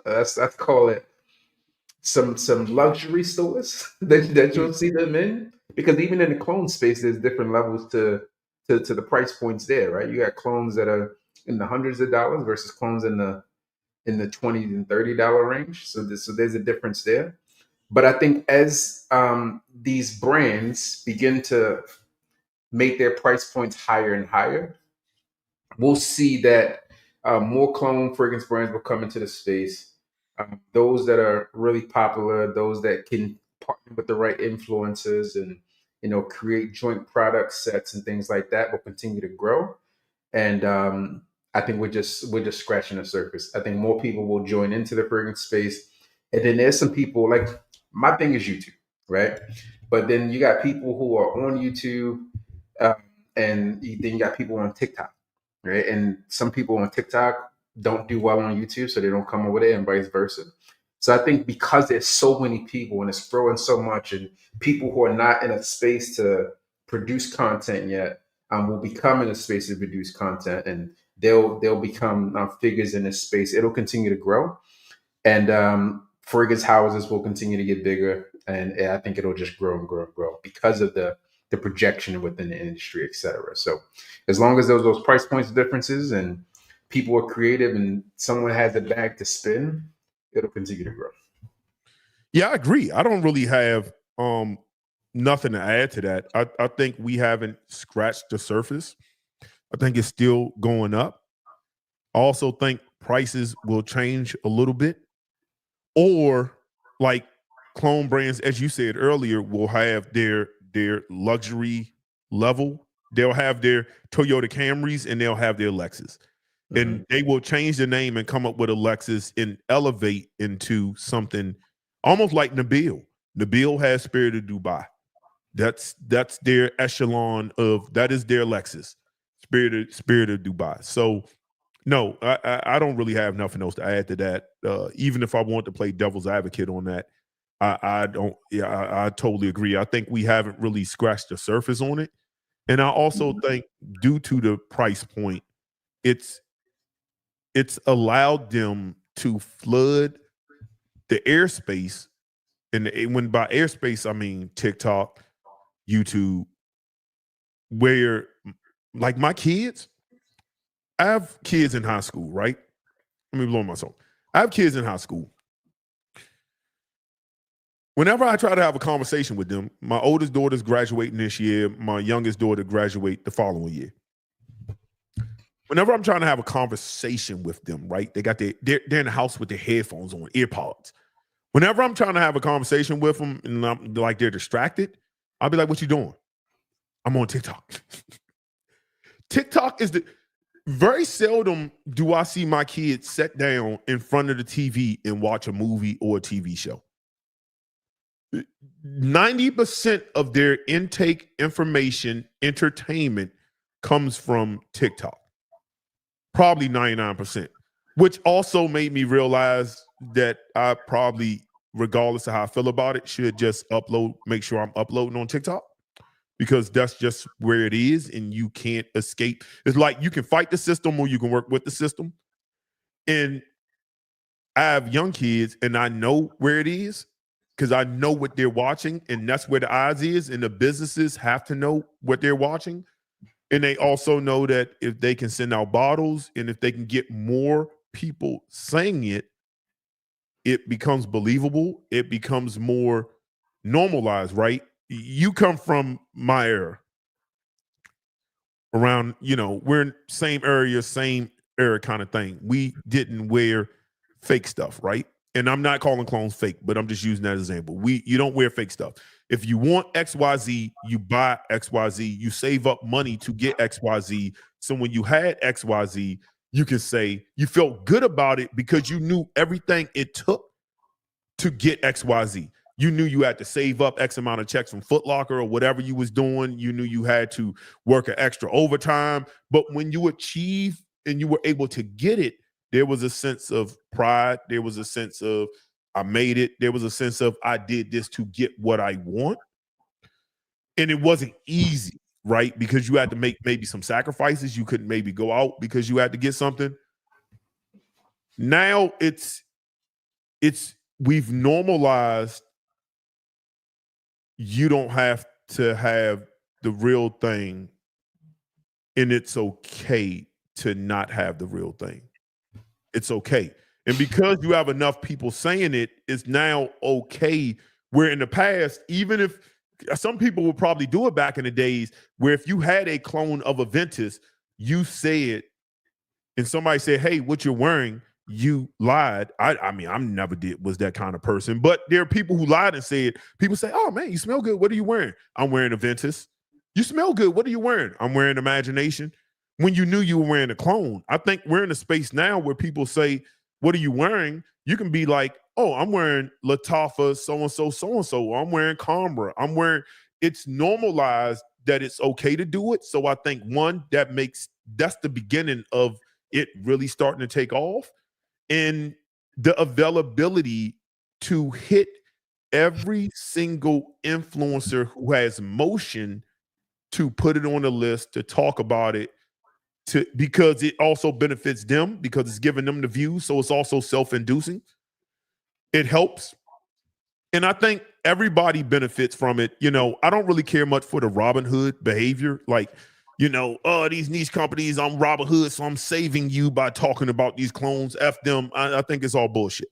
Let's call it some luxury stores that you'll see them in, because even in the clone space, there's different levels to the price points there, right? You got clones that are in the hundreds of dollars versus clones in the $20 and $30 range. So there's a difference there. But I think as these brands begin to make their price points higher and higher, we'll see that more clone fragrance brands will come into the space. Those that are really popular, those that can partner with the right influencers and create joint product sets and things like that will continue to grow. And I think we're just scratching the surface. I think more people will join into the fragrance space, and then there's some people like my thing is YouTube, right? But then you got people who are on YouTube, um, and then you got people on TikTok, right? And some people on TikTok don't do well on YouTube, so they don't come over there, and vice versa. So I think because there's so many people and it's growing so much, and people who are not in a space to produce content yet will become in a space to produce content, and they'll become figures in this space. It'll continue to grow, and fragrance houses will continue to get bigger, and I think it'll just grow and grow and grow because of the projection within the industry, et cetera. So as long as those price points differences and people are creative and someone has a bag to spin, it'll continue to grow. Yeah, I agree. I don't really have nothing to add to that. I think we haven't scratched the surface. I think it's still going up. I also think prices will change a little bit, or like clone brands, as you said earlier, will have their luxury level. They'll have their Toyota Camrys and they'll have their Lexus. And they will change the name and come up with a Lexus and elevate into something almost like Nabil. Nabil has Spirit of Dubai. That's their echelon of, that is their Lexus, Spirit of Dubai. So no, I don't really have nothing else to add to that. Even if I want to play devil's advocate on that, I don't. Yeah, I totally agree. I think we haven't really scratched the surface on it, and I also think due to the price point, it's allowed them to flood the airspace, and when by airspace I mean TikTok, YouTube, where like my kids, I have kids in high school, right? Let me blow myself. I have kids in high school. Whenever I try to have a conversation with them, my oldest daughter's graduating this year, my youngest daughter graduate the following year. Whenever I'm trying to have a conversation with them, right? They're in the house with their headphones on, earpods. Whenever I'm trying to have a conversation with them and I'm like they're distracted, I'll be like, "What you doing?" "I'm on TikTok." TikTok is very seldom do I see my kids sit down in front of the TV and watch a movie or a TV show. 90% of their intake, information, entertainment comes from TikTok. Probably 99%, which also made me realize that I probably, regardless of how I feel about it, should just make sure I'm uploading on TikTok, because that's just where it is and you can't escape. It's like you can fight the system or you can work with the system. And I have young kids and I know where it is because I know what they're watching, and that's where the eyes is, and the businesses have to know what they're watching. And they also know that if they can send out bottles and if they can get more people saying it, it becomes believable. It becomes more normalized, right? You come from my era. Around, we're in same area, same era kind of thing. We didn't wear fake stuff, right? And I'm not calling clones fake, but I'm just using that as an example. You don't wear fake stuff. If you want XYZ, you buy XYZ. You save up money to get XYZ. So when you had XYZ, you can say you felt good about it because you knew everything it took to get XYZ. You knew you had to save up X amount of checks from Foot Locker or whatever you was doing. You knew you had to work an extra overtime. But when you achieve and you were able to get it, there was a sense of pride. There was a sense of I made it. There was a sense of I did this to get what I want. And it wasn't easy, right? Because you had to make maybe some sacrifices. You couldn't maybe go out because you had to get something. Now we've normalized you don't have to have the real thing, and it's okay to not have the real thing. It's okay. And because you have enough people saying it, it's now okay. Where in the past, even if some people would probably do it back in the days, where if you had a clone of a Ventus, you said and somebody said, "Hey, what you're wearing, you lied." I mean, I'm never was that kind of person, but there are people who lied and said, people say, "Oh man, you smell good. What are you wearing?" I'm wearing Aventus. You smell good. What are you wearing? I'm wearing Imagination. When you knew you were wearing a clone, I think we're in a space now where people say, "What are you wearing?" You can be like, "Oh, I'm wearing Lattafa, so and so, so and so. I'm wearing Combra. I'm wearing." It's normalized that it's okay to do it. So I think that's the beginning of it really starting to take off, and the availability to hit every single influencer who has motion to put it on the list, to talk about it, because it also benefits them, because it's giving them the views. So it's also self-inducing. It helps. And I think everybody benefits from it. I don't really care much for the Robin Hood behavior. Like, oh, these niche companies, I'm Robin Hood, so I'm saving you by talking about these clones. F them. I think it's all bullshit.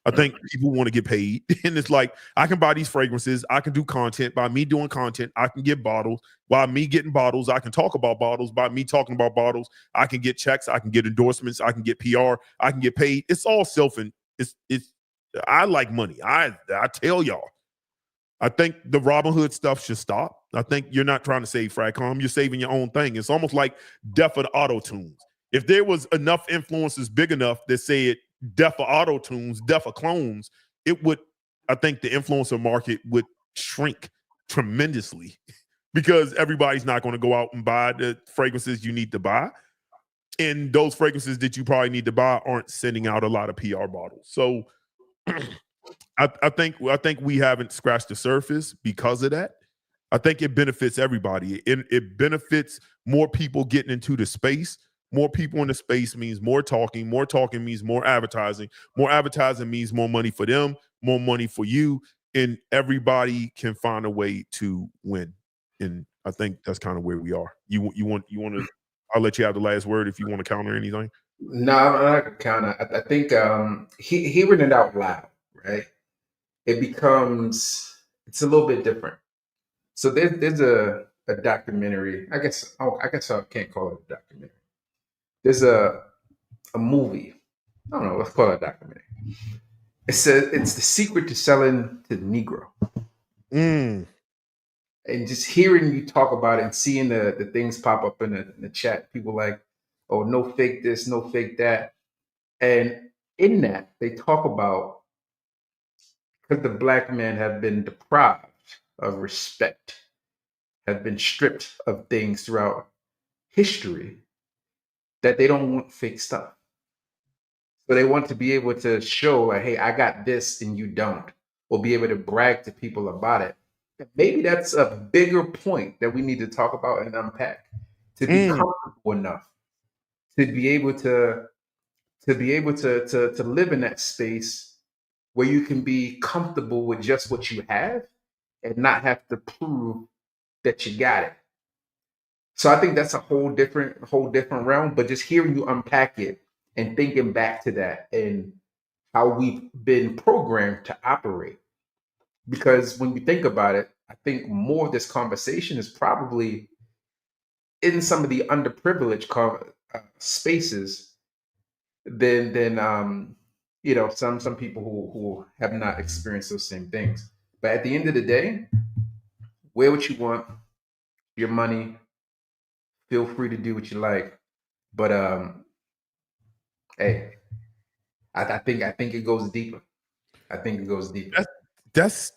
I think people want to get paid. And it's like, I can buy these fragrances. I can do content. By me doing content, I can get bottles. By me getting bottles, I can talk about bottles. By me talking about bottles, I can get checks. I can get endorsements. I can get PR. I can get paid. It's all it's I like money. I tell y'all. I think the Robin Hood stuff should stop. I think you're not trying to save Fragcom. You're saving your own thing. It's almost like death of the auto tunes. If there was enough influencers big enough that said death of auto tunes, death of clones, I think the influencer market would shrink tremendously because everybody's not going to go out and buy the fragrances you need to buy. And those fragrances that you probably need to buy aren't sending out a lot of PR bottles. So I think we haven't scratched the surface because of that. I think it benefits everybody. It benefits more people getting into the space. More people in the space means more talking. More talking means more advertising. More advertising means more money for them, more money for you, and everybody can find a way to win. And I think that's kind of where we are. You want to? I'll let you have the last word if you want to counter anything. No, I'm not gonna counter. I think hearing it out loud, right? It's a little bit different. So there's a documentary. I guess I can't call it a documentary. There's a movie. I don't know. Let's call it a documentary. It's the secret to selling to the Negro. And just hearing you talk about it and seeing the things pop up in the chat, people like, "Oh, no fake this, no fake that," and in that they talk about, because the black man have been deprived of respect, have been stripped of things throughout history, that they don't want fake stuff. So they want to be able to show like, "Hey, I got this and you don't," or be able to brag to people about it. Maybe that's a bigger point that we need to talk about and unpack, to be comfortable enough to be able to live in that space where you can be comfortable with just what you have and not have to prove that you got it. So I think that's a whole different realm. But just hearing you unpack it and thinking back to that and how we've been programmed to operate. Because when you think about it, I think more of this conversation is probably in some of the underprivileged spaces than some people who have not experienced those same things. But at the end of the day, wear what you want, your money, feel free to do what you like. But hey, I think it goes deeper. I think it goes deeper. That's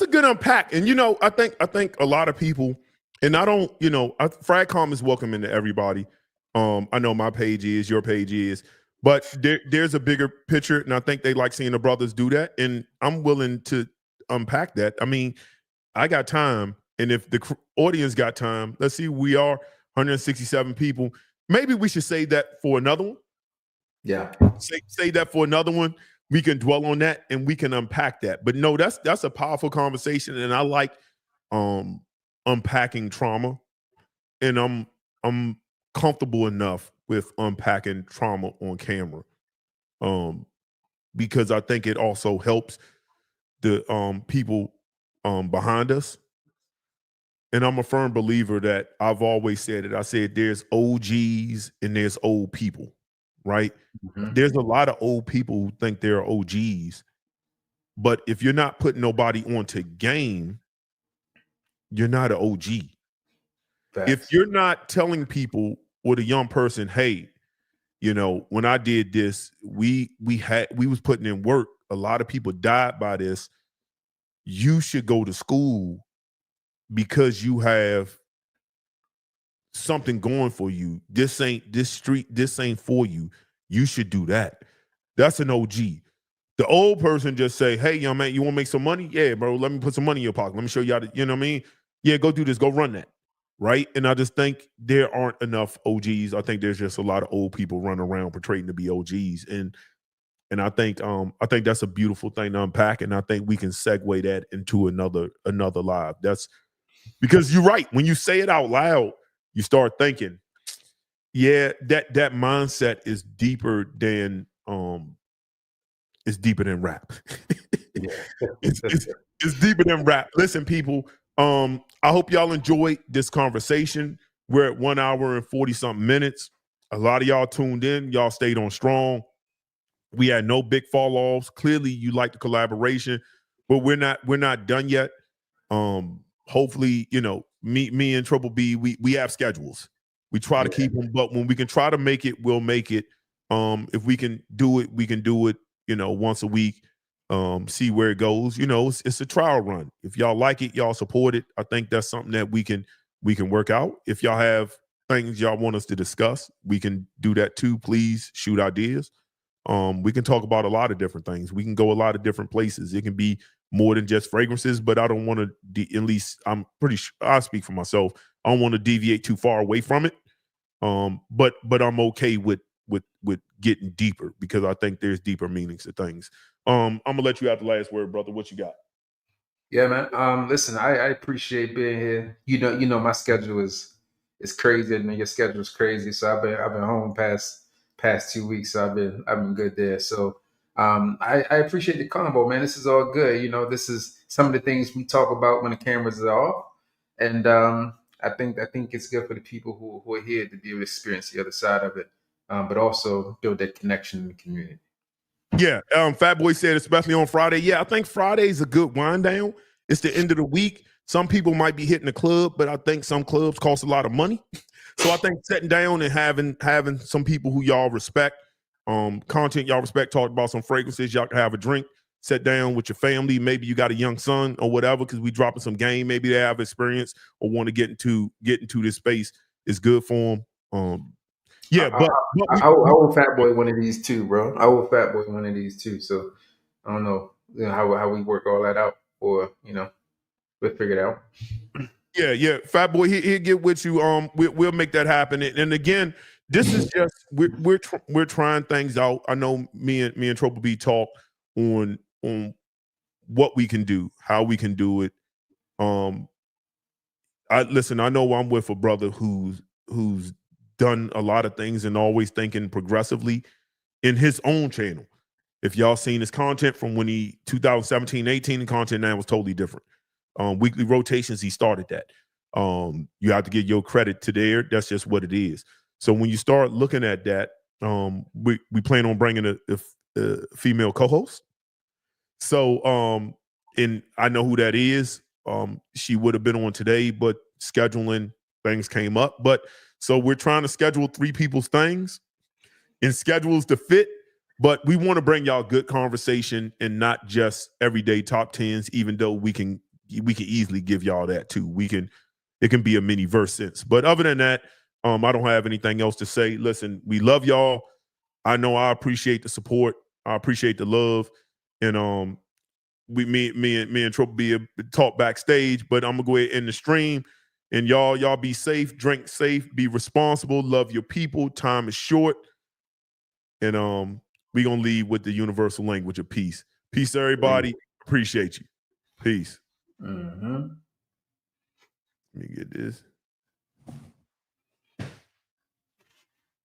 a good unpack. And I think a lot of people, and I don't, Fragcom is welcoming to everybody. I know my page is, your page is, but there's a bigger picture, and I think they like seeing the brothers do that. And I'm willing to unpack that. I mean, I got time, and if the audience got time, let's see, we are 167 people. Maybe we should save that for another one. Yeah, say that for another one. We can dwell on that and we can unpack that. But no, that's a powerful conversation, and I like unpacking trauma, and I'm comfortable enough with unpacking trauma on camera, because I think it also helps the people behind us, and I'm a firm believer that I've always said it. I said there's OGs and there's old people, right? Mhm. There's a lot of old people who think they're OGs, but if you're not putting nobody onto game, you're not an OG. If Facts. you're not telling people with a young person, hey, you know, when I did this, we was putting in work. A lot of people died by this. You should go to school because you have something going for you. This ain't for you. You should do that. That's an OG. The old person just say, hey, young man, you want to make some money? Yeah, bro, let me put some money in your pocket. Let me show you how to, you know what I mean? Yeah, go do this, go run that. Right. And I just think there aren't enough OGs. I think there's just a lot of old people running around portraying to be OGs. And I think that's a beautiful thing to unpack. And I think we can segue that into another live. That's because you're right. When you say it out loud, you start thinking, yeah, that mindset is deeper than rap. it's deeper than rap. Listen, people, I hope y'all enjoyed this conversation. We're at 1 hour and 40 something minutes. A lot of y'all tuned in. Y'all stayed on strong. We had no big fall offs. Clearly, you like the collaboration, but we're not done yet. Hopefully, you know, me and Triple B, we have schedules. We try to keep them, but when we can try to make it, we'll make it. If we can do it, we can do it, you know, once a week. See where it goes. You know, it's a trial run. If y'all like it, y'all support it. I think that's something that we can work out. If y'all have things y'all want us to discuss, we can do that too. Please shoot ideas. We can talk about a lot of different things. We can go a lot of different places. It can be more than just fragrances, but I don't want to, at least I'm pretty sure, I speak for myself. I don't want to deviate too far away from it. But I'm okay with getting deeper because I think there's deeper meanings to things. I'm gonna let you have the last word, brother. What you got? Yeah, man. Listen, I appreciate being here. You know, my schedule is crazy, and your schedule is crazy. So I've been home past 2 weeks. So I've been good there. So I appreciate the combo, man. This is all good. You know, this is some of the things we talk about when the cameras are off, and I think it's good for the people who are here to be able to experience the other side of it, but also build that connection in the community. Yeah, Fat Boy said, especially on Friday. Yeah, I think Friday's a good wind down. It's the end of the week. Some people might be hitting the club, but I think some clubs cost a lot of money. So I think sitting down and having some people who y'all respect, content y'all respect, talk about some fragrances, y'all can have a drink, sit down with your family. Maybe you got a young son or whatever, because we dropping some game. Maybe they have experience or want to get into this space. It's good for them. Yeah, but I will Fat Boy one of these too, bro. I will Fat Boy one of these too. So I don't know, how we work all that out, or we'll figure it out. Yeah. Fat Boy, he'll get with you. We'll make that happen. And again, this is just we're trying things out. I know me and Triple B talk on what we can do, how we can do it. I know I'm with a brother who's done a lot of things and always thinking progressively in his own channel. If y'all seen his content from when he 2017, 18, the content now was totally different. Weekly rotations, he started that. You have to give your credit to there. That's just what it is. So when you start looking at that, we plan on bringing a female co-host. So, and I know who that is. She would have been on today, but scheduling things came up. But so we're trying to schedule 3 people's things and schedules to fit. But we want to bring y'all good conversation and not just everyday top 10s, even though we can easily give y'all that too. It can be a mini verse sense. But other than that, I don't have anything else to say. Listen, we love y'all. I know I appreciate the support. I appreciate the love. And me and Triple B talk backstage, but I'm gonna go ahead and end the stream. And y'all be safe, drink safe, be responsible, love your people. Time is short. And we're gonna leave with the universal language of peace. Peace, everybody. Appreciate you. Peace. Mm-hmm. Let me get this.